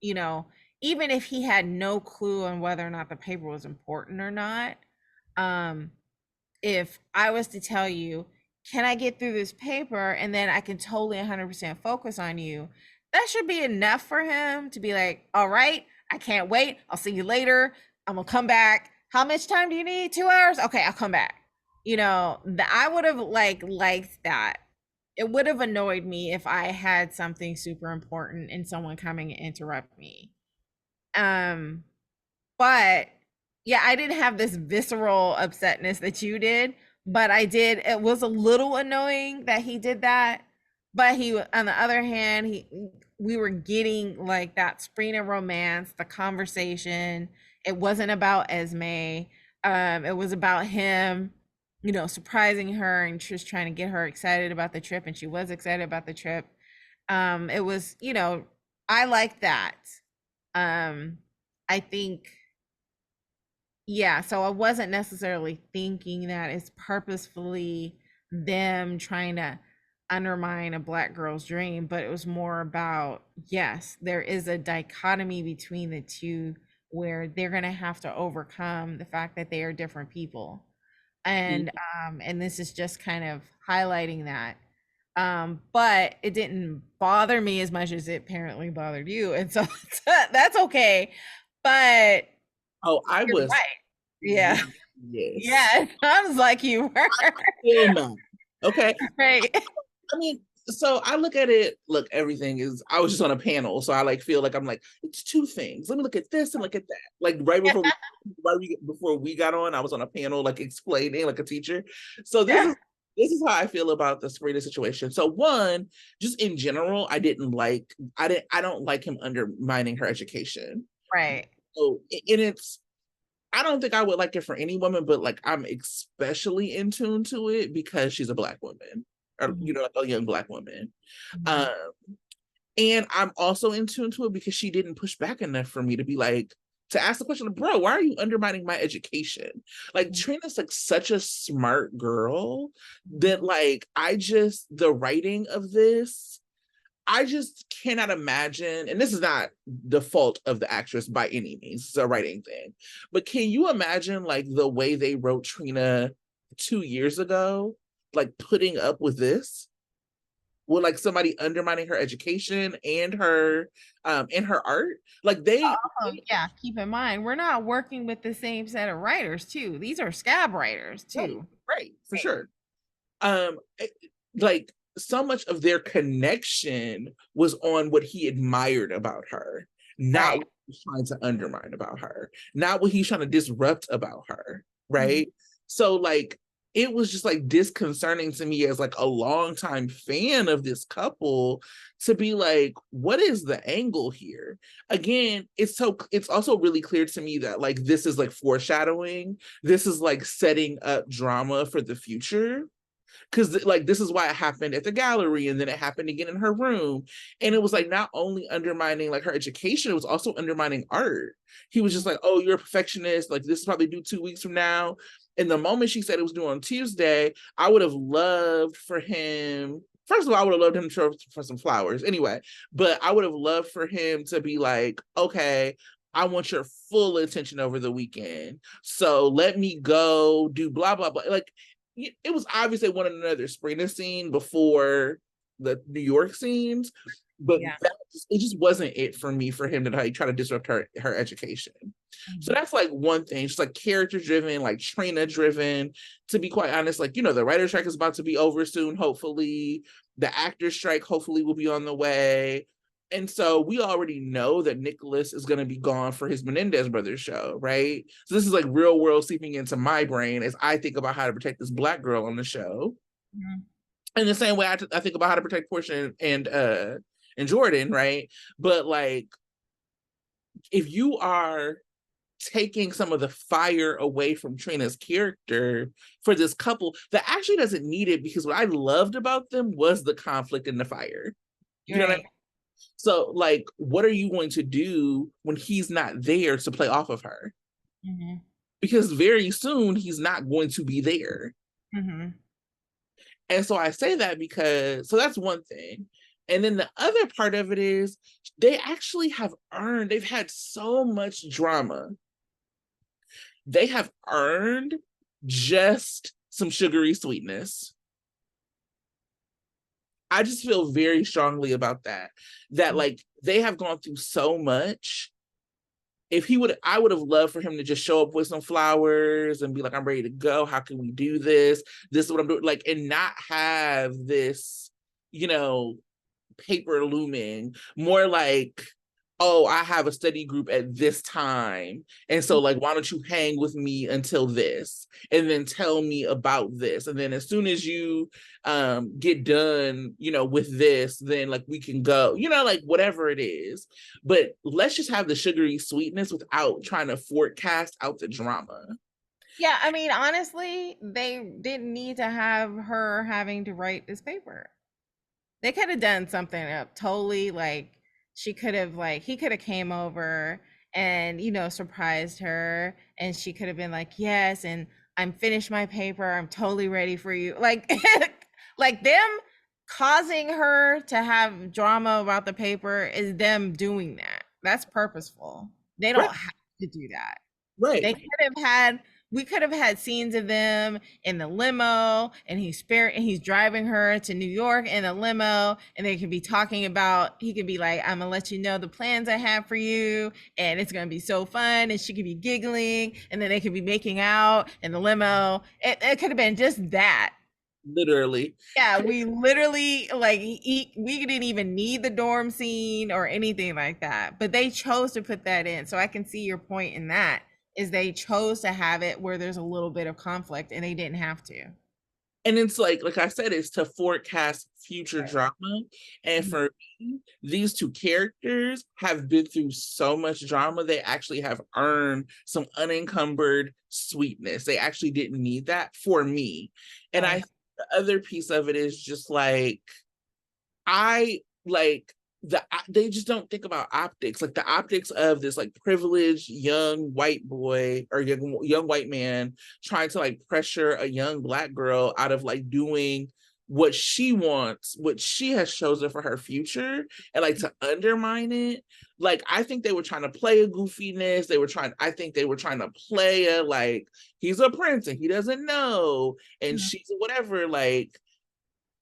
You know, even if he had no clue on whether or not the paper was important or not, um, if I was to tell you, can I get through this paper and then I can totally 100% focus on you, that should be enough for him to be like, all right, I can't wait. I'll see you later. I'm going to come back. How much time do you need? 2 hours? Okay, I'll come back. I would have liked that. It would have annoyed me if I had something super important and someone coming and interrupt me. Um, but yeah, I didn't have this visceral upsetness that you did, but I did. It was a little annoying that he did that. But on the other hand, we were getting like that Sprina romance, the conversation. It wasn't about Esme. It was about him, surprising her and just trying to get her excited about the trip, and she was excited about the trip. It was, I like that. Um, I think, yeah, so I wasn't necessarily thinking that it's purposefully them trying to undermine a black girl's dream, but it was more about, yes, there is a dichotomy between the two where they're going to have to overcome the fact that they are different people. Mhm. And this is just kind of highlighting that. But it didn't bother me as much as it apparently bothered you. And so that's okay. But Oh, I you're was right. Yeah. yes. Yeah, it sounds like you were. Still mad. Okay. Right. I mean, so I look at it, look, everything is, I was just on a panel. So I like feel like I'm like, it's two things. Let me look at this and look at that. Like before we got on, I was on a panel like explaining like a teacher. So Yeah. this is how I feel about the Serena situation. So one, just in general, I don't like him undermining her education. Right. So and it's I don't think I would like it for any woman, but like I'm especially in tune to it because she's a black woman, or Mhm, like a young black woman. mhm, Um, and I'm also in tune to it because she didn't push back enough for me to be like to ask the question, bro, why are you undermining my education? Like mhm, Trina's like such a smart girl mhm, that like the writing of this I just cannot imagine, and this is not the fault of the actress by any means, it's a writing thing. But can you imagine like the way they wrote Trina 2 years ago, like putting up with this? With like somebody undermining her education and her art? Like Oh, yeah, keep in mind, we're not working with the same set of writers too. These are scab writers right, too. right, for Right. sure. um like so much of their connection was on what he admired about her, not Right. what he was trying to undermine about her, not what he's trying to disrupt about her, Mhm, right? So like it was just like disconcerting to me as like a longtime fan of this couple to be like, what is the angle here? Again, it's also really clear to me that like this is like foreshadowing. This is like setting up drama for the future because like this is why it happened at the gallery and then it happened again in her room, and it was like not only undermining like her education, it was also undermining art. He was just mhm, like, oh, you're a perfectionist, like this is probably due 2 weeks from now. And the moment she said it was due on Tuesday, I would have loved for him, first of all, I would have loved him for some flowers anyway, but I would have loved for him to be like, okay, I want your full attention over the weekend. So let me go do blah blah blah. Like it was obvious they wanted another Sprina scene before the New York scenes, but Yeah. it just wasn't it for me for him to like try to disrupt her education. So Mhm. that's like one thing, just like character driven, like Trina driven. To be quite honest, like the writer's strike is about to be over soon. Hopefully, the actor strike hopefully will be on the way. And so we already know that Nicholas is going to be gone for his Menendez brothers show, right? So this is like real world seeping into my brain as I think about how to protect this Black girl on the show. Mhm. In the same way I think about how to protect Portia and Jordan, right? But like, if you are taking some of the fire away from Trina's character for this couple that actually doesn't need it, because what I loved about them was the conflict and the fire. You know what I mean? Right. So, like, what are you going to do when he's not there to play off of her? Mhm. Because very soon he's not going to be there. Mhm. And so I say that because, so that's one thing. And then the other part of it is they actually have earned, they've had so much drama. They have earned just some sugary sweetness. I just feel very strongly about that. That like they have gone through so much. If he would, I would have loved for him to just show up with some flowers and be like, I'm ready to go. How can we do this? This is what I'm doing. Like, and not have this, you know, paper looming, more like, oh, I have a study group at this time. And so, like, why don't you hang with me until this? And then tell me about this. And then as soon as you get done, with this, then like we can go, like whatever it is. But let's just have the sugary sweetness without trying to forecast out the drama. Yeah, I mean, honestly, they didn't need to have her having to write this paper. They could have done something up totally like she could have like he could have came over and surprised her and she could have been like, "Yes, and I'm finished my paper. I'm totally ready for you." Like like them causing her to have drama about the paper is them doing that. That's purposeful. They Right, don't have to do that. right. They could have had we could have had scenes of them in the limo and he's driving her to New York in a limo and they could be talking about he could be like, I'm gonna let you know the plans I have for you and it's gonna be so fun, and she could be giggling and then they could be making out in the limo. It could have been just that. Literally. Yeah, we literally like we didn't even need the dorm scene or anything like that, but they chose to put that in. So I can see your point in that is they chose to have it where there's a little bit of conflict and they didn't have to. And it's like I said, it's to forecast future drama. And Mhm. for me, these two characters have been through so much drama. They actually have earned some unencumbered sweetness. They actually didn't need that for me. And I Right. think the other piece of it is just like I like they just don't think about optics, like the optics of this like privileged young white boy or young white man trying to like pressure a young Black girl out of like doing what she wants, what she has chosen for her future, and like to undermine it. Like I think they were trying to play a goofiness. I think they were trying to play a like he's a prince and he doesn't know, and Mhm. she's whatever. Like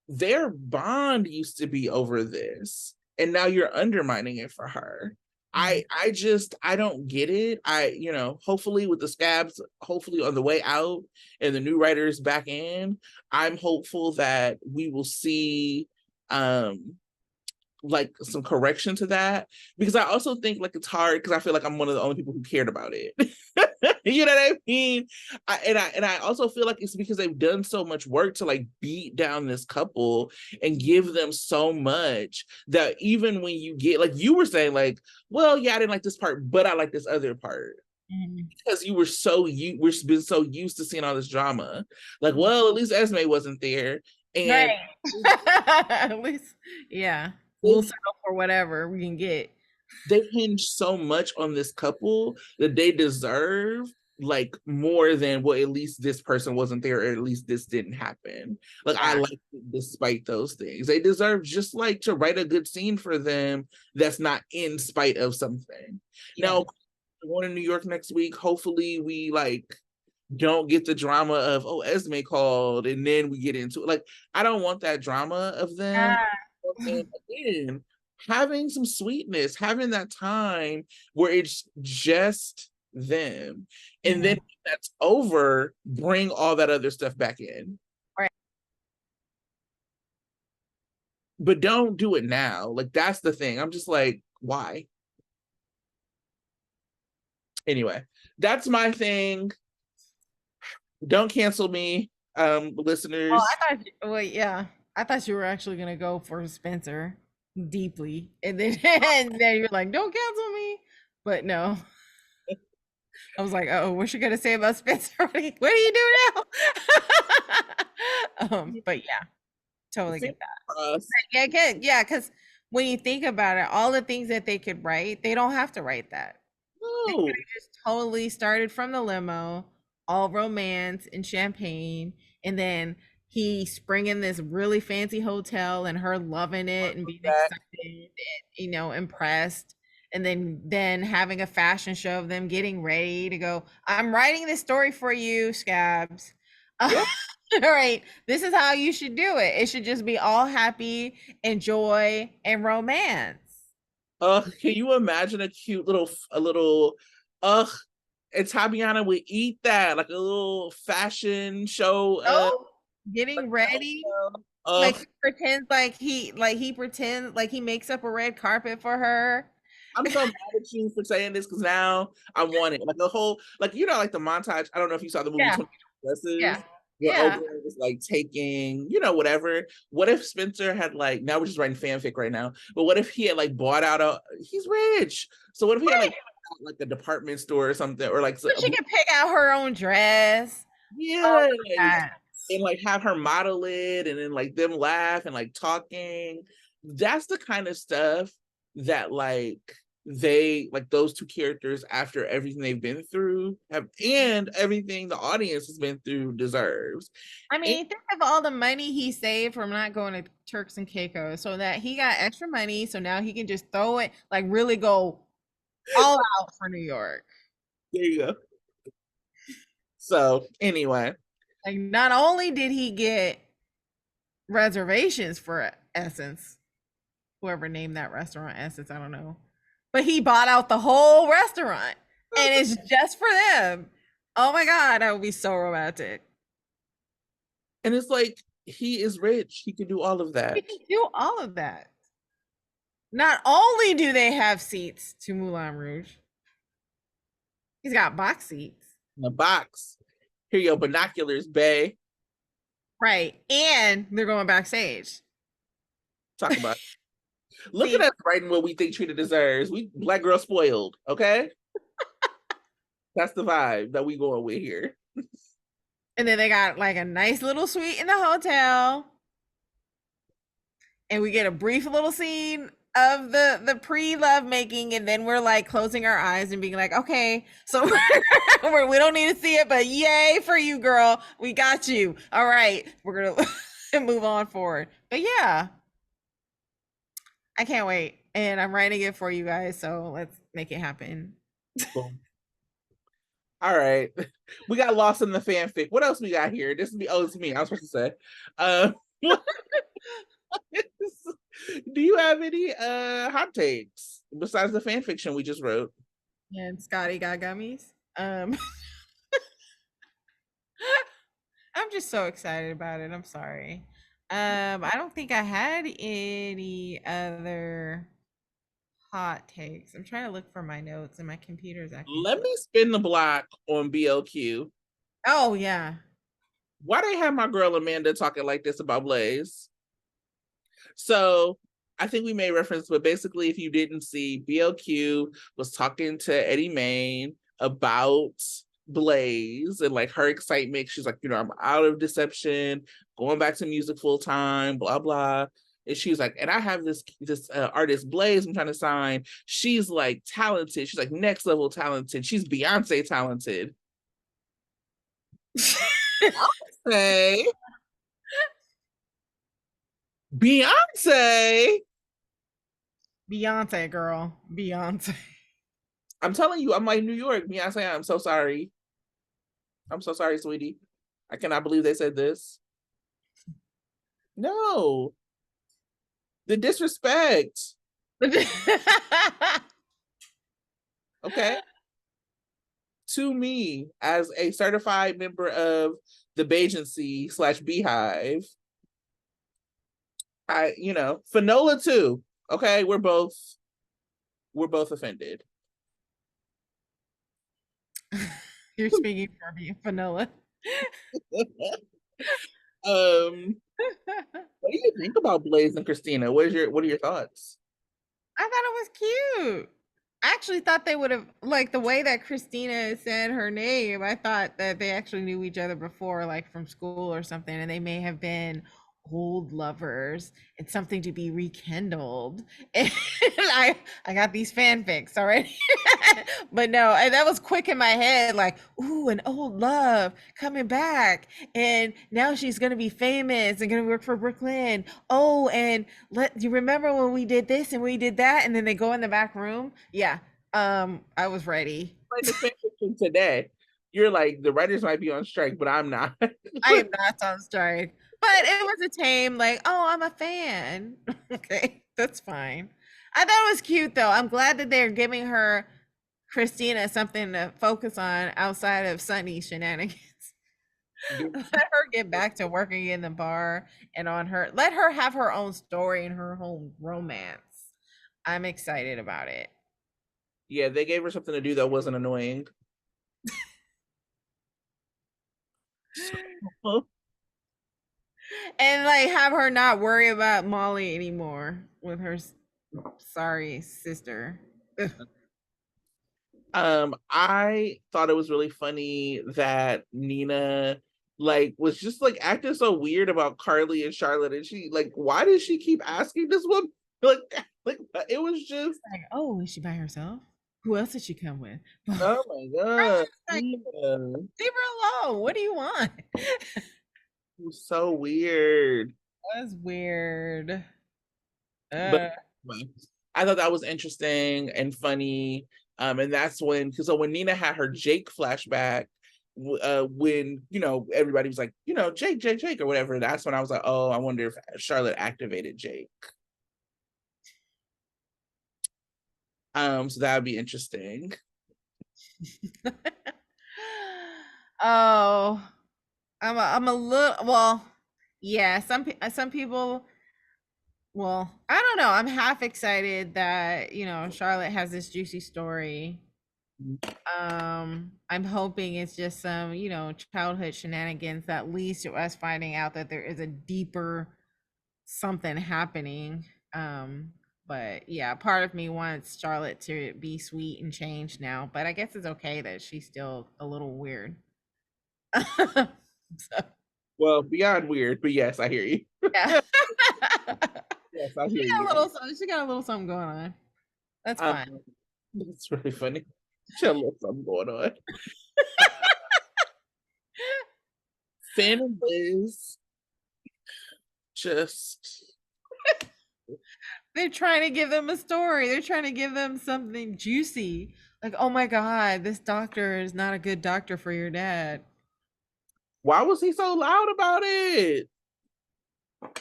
their bond used to be over this, and now you're undermining it for her. Mhm. I don't get it. Hopefully with the scabs hopefully on the way out and the new writers back in, I'm hopeful that we will see like some correction to that, because I also think like it's hard because I feel like I'm one of the only people who cared about it. You know what I mean? And I also feel like it's because they've done so much work to like beat down this couple and give them so much that even when you get like you were saying like, well, yeah, I didn't like this part, but I like this other part. Mhm. Because we've been so used to seeing all this drama. Like, well, at least Esme wasn't there. And Right. At least, yeah. We'll they've settle for whatever we can get. they've hinged so much on this couple that they deserve like more than, well, at least this person wasn't there, or at least this didn't happen. Like I Yeah. like it despite those things. They deserve just like to write a good scene for them that's not in spite of something. Yeah. Now, we're going to New York next week. Hopefully, we like don't get the drama of oh Esme called and then we get into it. Like I don't want that drama of them. Yeah. And again, having some sweetness, having that time where it's just them, and then Yeah. when that's over, bring all that other stuff back in. Right. But don't do it now. Like that's the thing. I'm just like, why? Anyway, that's my thing. Don't cancel me, Oh, listeners. I thought well, yeah. I thought you were actually gonna go for Spencer deeply. And then and then you're like, don't cancel me. But no. I was like, oh, what's she gonna say about Spencer? What do you do now? But yeah, totally get that. Crossed. Yeah, good. Yeah, because when you think about it, all the things that they could write, they don't have to write that. They could No. have just totally started from the limo, all romance and champagne, and then he spring in this really fancy hotel and her loving it and being That. excited and impressed. And then having a fashion show of them getting ready to go. I'm writing this story for you, Scabs. Yep. All right, this is how you should do it. It should just be all happy and joy and romance. Can you imagine a little, ugh, and Tabiana would eat that, like a little fashion show, Oh, like, getting ready. Like ugh, he pretends like he makes up a red carpet for her. I'm so mad at you for saying this because now I want it. Like the whole, like, like the montage. I don't know if you saw the movie Yeah, 20 Dresses, yeah, where yeah. Oprah was like taking, whatever. What if Spencer had like, now we're just writing fanfic right now, but what if he had like bought out he's rich. So what if he had Right. like a department store or something, or like, So she can pick out her own dress. Oh yeah, my god. and like have her model it and then like them laugh and like talking. That's the kind of stuff that like they like those two characters after everything they've been through have and everything the audience has been through deserves. I And mean, think of all the money he saved from not going to Turks and Caicos, so that he got extra money, so now he can just throw it, like really go all out for New York. there you go. So anyway, Like not only did he get reservations for Essence, whoever named that restaurant Essence, I don't know. But he bought out the whole restaurant and it's just for them. Oh my god, that would be so romantic. and it's like he is rich. He can do all of He that. can do all of that. Not only do they have seats to Moulin Rouge, he's got box seats. In the box. Here your binoculars, Bay. Right. And they're going backstage. Talk about Look at See, us writing what we think Trina deserves. We black girl spoiled, okay? That's the vibe that we going with here. and then they got like a nice little suite in the hotel. And we get a brief little scene of the pre-love making, and then we're like closing our eyes and being like, okay, so we don't need to see it, but yay for you, girl. We got you. All right, we're gonna move on forward. But yeah, I can't wait. And I'm writing it for you guys, so let's make it happen. Boom. All right. We got lost in the fanfic. What else we got here? This is me. Oh, it's me. I was supposed to say. Uh, do you have any hot takes besides the fan fiction we just wrote? And Scotty got gummies. I'm just so excited about it. I'm sorry. I don't think I had any other hot takes. I'm trying to look for my notes and my computer's acting Let slow. me spin the block on BLQ. Oh yeah. Why they have my girl Amanda talking like this about Blaze? So I think we made reference, but basically, if you didn't see, BLQ was talking to Eddie Main about Blaze and like her excitement. She's like, I'm out of deception, going back to music full time, blah blah. And she's like, and I have this artist Blaze I'm trying to sign. She's like talented. She's like next level talented. She's Beyonce talented. Say Beyonce. Beyonce girl. Beyonce. I'm telling you, I'm like New York. Beyonce, I'm so sorry. I'm so sorry, sweetie. I cannot believe they said this. No, the disrespect. Okay, to me as a certified member of the Bejancy slash Beehive, Fanola too. Okay, we're both offended. You're speaking for me, Vanilla. What do you think about Blaze and Christina? What are your thoughts? I thought it was cute. I actually thought they would have like the way that Christina said her name. I thought that they actually knew each other before, like from school or something, and they may have been old lovers. It's something to be rekindled. And I got these fanfics already. But no, and that was quick in my head, like, ooh, an old love coming back. And now she's gonna be famous and gonna work for Brooklyn. Oh, and let you remember when we did this and we did that, and then they go in the back room. Yeah. I was ready. Like the fanfiction today, you're like the writers might be on strike, but I'm not. I am not on strike. But it was a tame, like, oh, I'm a fan. Okay, that's fine. I thought it was cute though. I'm glad that they're giving her Christina something to focus on outside of Sunny shenanigans. Let her get back to working in the bar and on her let her have her own story and her own romance. I'm excited about it. Yeah, they gave her something to do that wasn't annoying. So, And like have her not worry about Molly anymore with her sorry sister. I thought it was really funny that Nina like was just like acting so weird about Carly and Charlotte, and she like, why did she keep asking this woman? Like, like it was just, Like, oh, is she by herself? Who else did she come with? oh my god, Like, Nina, it leave her alone. What do you want? was so weird. That's weird. But Uh, anyway, I thought that was interesting and funny. And that's when, because so when Nina had her Jake flashback, when everybody was like, Jake, or whatever. That's when I was like, oh, I wonder if Charlotte activated Jake. So that would be interesting. oh, I'm a little well, yeah. Some people. Well, I don't know. I'm half excited that Charlotte has this juicy story. I'm hoping it's just some childhood shenanigans that leads to us finding out that there is a deeper something happening. But yeah, part of me wants Charlotte to be sweet and change now, but I guess it's okay that she's still a little weird. So, Well, beyond weird, but yes, I hear you. yeah. Yes, I hear you. She got a little something going on. That's Um, fine. it's really funny. She had a little something going on. Finn and Liz just They're trying to give them a story. They're trying to give them something juicy. Like, oh my God, this doctor is not a good doctor for your dad. why was he so loud about it? That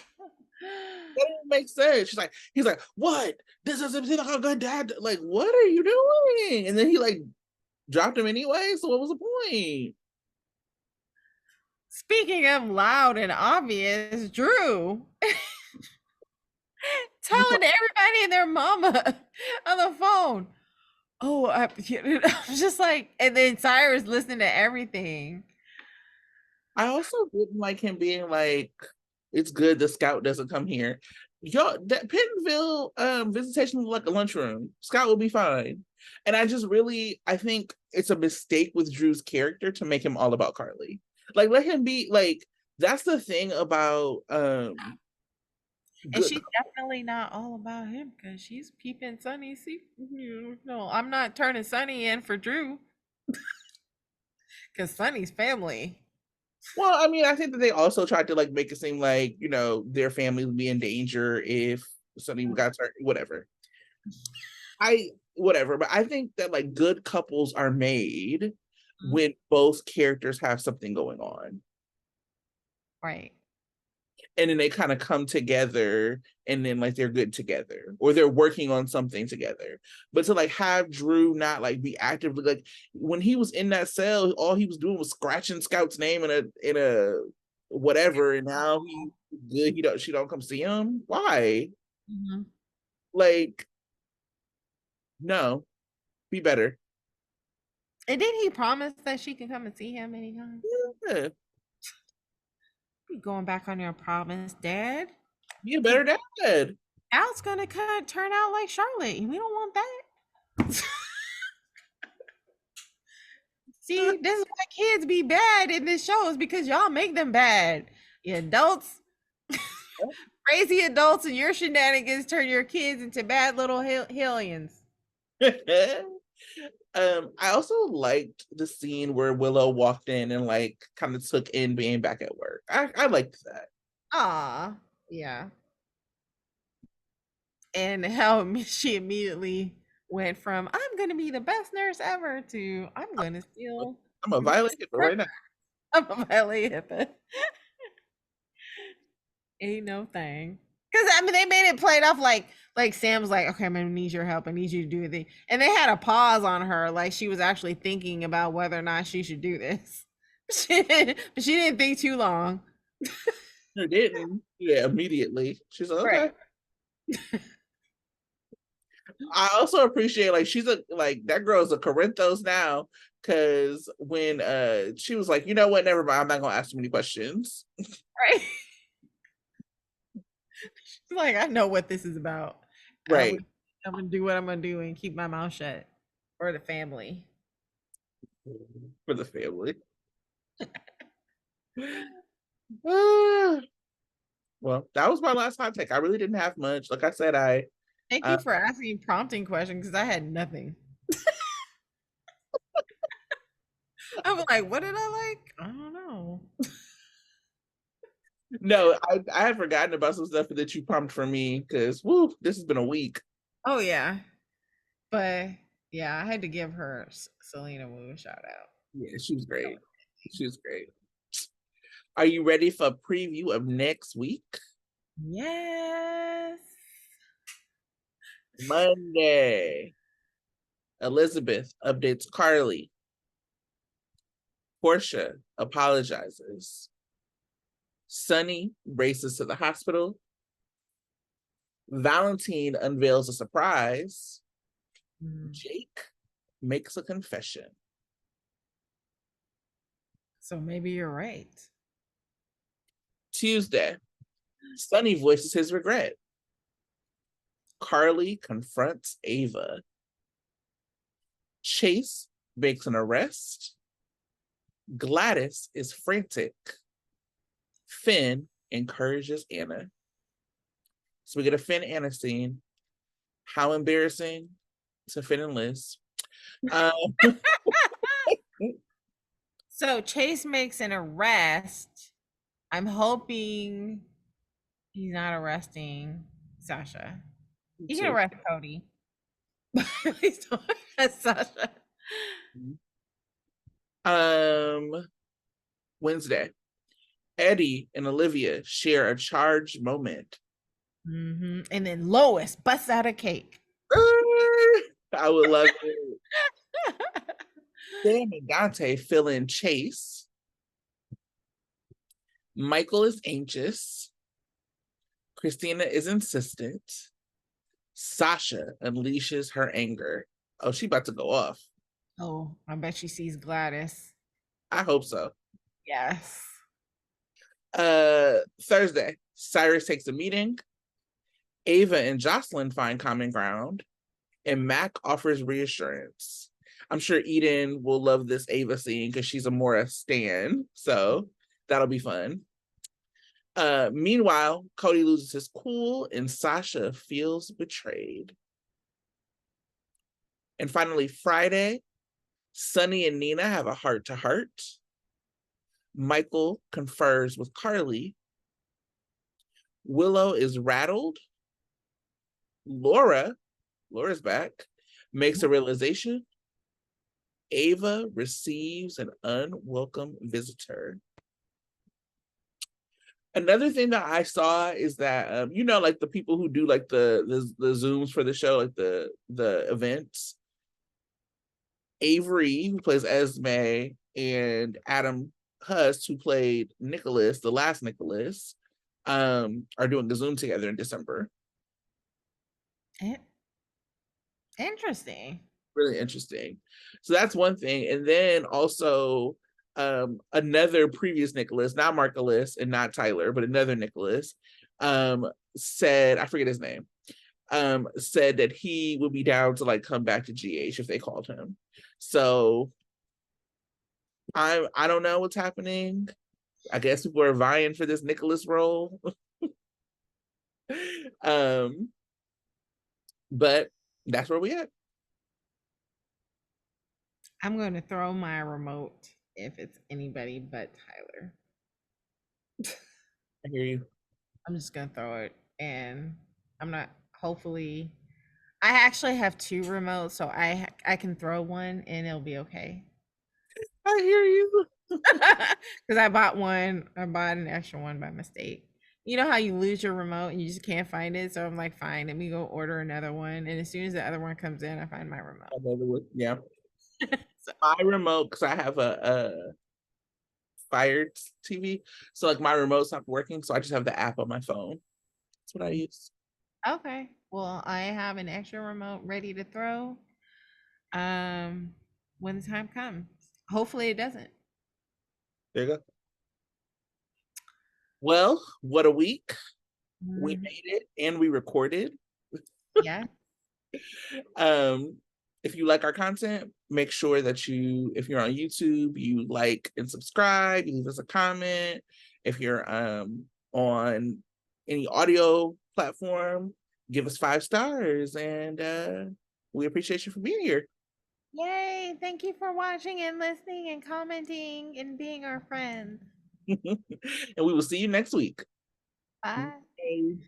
didn't make sense. He's like, what? This doesn't seem like a good dad. Like, what are you doing? And then he like dropped him anyway. So what was the point? Speaking of loud and obvious, Drew telling everybody and their mama on the phone. Oh, I'm just like, and then Cyrus listening to everything. I also didn't like him being like, it's good the scout doesn't come here. Yo, that Pentonville visitation was like a lunchroom. Scout will be fine. And I think it's a mistake with Drew's character to make him all about Carly. Like, let him be like, that's the thing about And good. she's definitely not all about him because she's peeping Sunny. See, no, I'm not turning Sunny in for Drew because Sunny's family. Well, I mean, I think that they also tried to like make it seem like, their family would be in danger if something got hurt, whatever. I whatever. But I think that like good couples are made Mhm. when both characters have something going on. Right. And then they kind of come together and then like they're good together or they're working on something together. But to like have Drew not like be actively like when he was in that cell, all he was doing was scratching Scout's name in a whatever, and now he's good. She don't come see him. Why? Mhm. Like, no, be better. And did he promise that she can come and see him anytime? Yeah, You going back on your promise, Dad? be a Because better dad. Al's gonna kind of turn out like Charlotte, and we don't want that. See, this is why kids be bad in this show is because y'all make them bad. You adults, crazy adults, and your shenanigans turn your kids into bad little hellions. I also liked the scene where Willow walked in and like kind of took in being back at work. I liked that. Ah, yeah. And how she immediately went from "I'm gonna be the best nurse ever" to "I'm gonna steal I'm a your violent HIPAA right now. I'm a violate HIPAA." Ain't no thing. Because I mean, they made it played off like Sam's like, "Okay, I'm gonna need your help. I need you to do it," and they had a pause on her, like she was actually thinking about whether or not she should do this. But she didn't think too long. She didn't. Yeah, immediately. She's like, okay. Right. I also appreciate like she's a like that girl's a Corinthos now because when she was like, you know what, never mind, I'm not gonna ask too many questions. Right. She's like, I know what this is about. I'm Right. gonna, I'm gonna do what I'm gonna do and keep my mouth shut for the family. For the family. Ah, well, that was my last hot take. I really didn't have much. Like I said, Thank uh, you for asking prompting questions because I had nothing. I was like, what did I like? I don't know. no, I had forgotten about some stuff that you pumped for me because woo, this has been a week. Oh yeah, but yeah, I had to give her Selena Wu a shout out. Yeah, she was great. She was great. Are you ready for a preview of next week? Yes. Monday. Elizabeth updates Carly. Portia apologizes. Sunny races to the hospital. Valentine unveils a surprise. Mm. Jake makes a confession. So maybe you're right. Tuesday, Sunny voices his regret. Carly confronts Ava. Chase makes an arrest. Gladys is frantic. Finn encourages Anna. So we get a Finn Anna scene. How embarrassing to Finn and Liz. Um, So Chase makes an arrest. I'm hoping he's not arresting Sasha. He can too. arrest Cody. Please don't arrest Sasha. Um, Wednesday, Eddie and Olivia share a charged moment. And then Lois busts out a cake. I would love it. Sam and Dante fill in Chase. Michael is anxious. Christina is insistent. Sasha unleashes her anger. Oh, she about to go off. Oh, I bet she sees Gladys. I hope so. Yes. Thursday, Cyrus takes a meeting. Ava and Jocelyn find common ground, and Mac offers reassurance. I'm sure Eden will love this Ava scene because she's a Mora stan, so that'll be fun. Meanwhile, Cody loses his cool and Sasha feels betrayed. And finally, Friday, Sunny and Nina have a heart-to-heart. Michael confers with Carly. Willow is rattled. Laura's back, makes a realization. Ava receives an unwelcome visitor. Another thing that I saw is that like the people who do like the zooms for the show, like the events. Avery, who plays Esme, and Adam Huss, who played Nicholas, the last Nicholas, are doing a Zoom together in December. Interesting. Really interesting. So that's one thing. And then also another previous Nicholas, not Marcellus and not Tyler, but another Nicholas, said, I forget his name, said that he would be down to like come back to GH if they called him. So I don't know what's happening. I guess people are vying for this Nicholas role. um, but that's where we at. I'm going to throw my remote if it's anybody but Tyler. I hear you. I'm just going to throw it, and I'm not, hopefully, I actually have two remotes, so I can throw one and it'll be okay. I hear you. Because I bought an extra one by mistake. You know how you lose your remote and you just can't find it? So I'm like, fine, let me go order another one. And as soon as the other one comes in, I find my remote. Yeah. So, My remote, because I have a Fire TV. So like my remote's not working. So I just have the app on my phone. That's what I use. okay. Well, I have an extra remote ready to throw um when the time comes. Hopefully it doesn't. There you go. Well, what a week. We Mm, made it and we recorded. yeah. Um, if you like our content, make sure that if you're on YouTube, you like and subscribe, you leave us a comment. If you're on any audio platform, give us 5 stars, and we appreciate you for being here. Yay. Thank you for watching and listening and commenting and being our friends. And we will see you next week. Bye. Bye.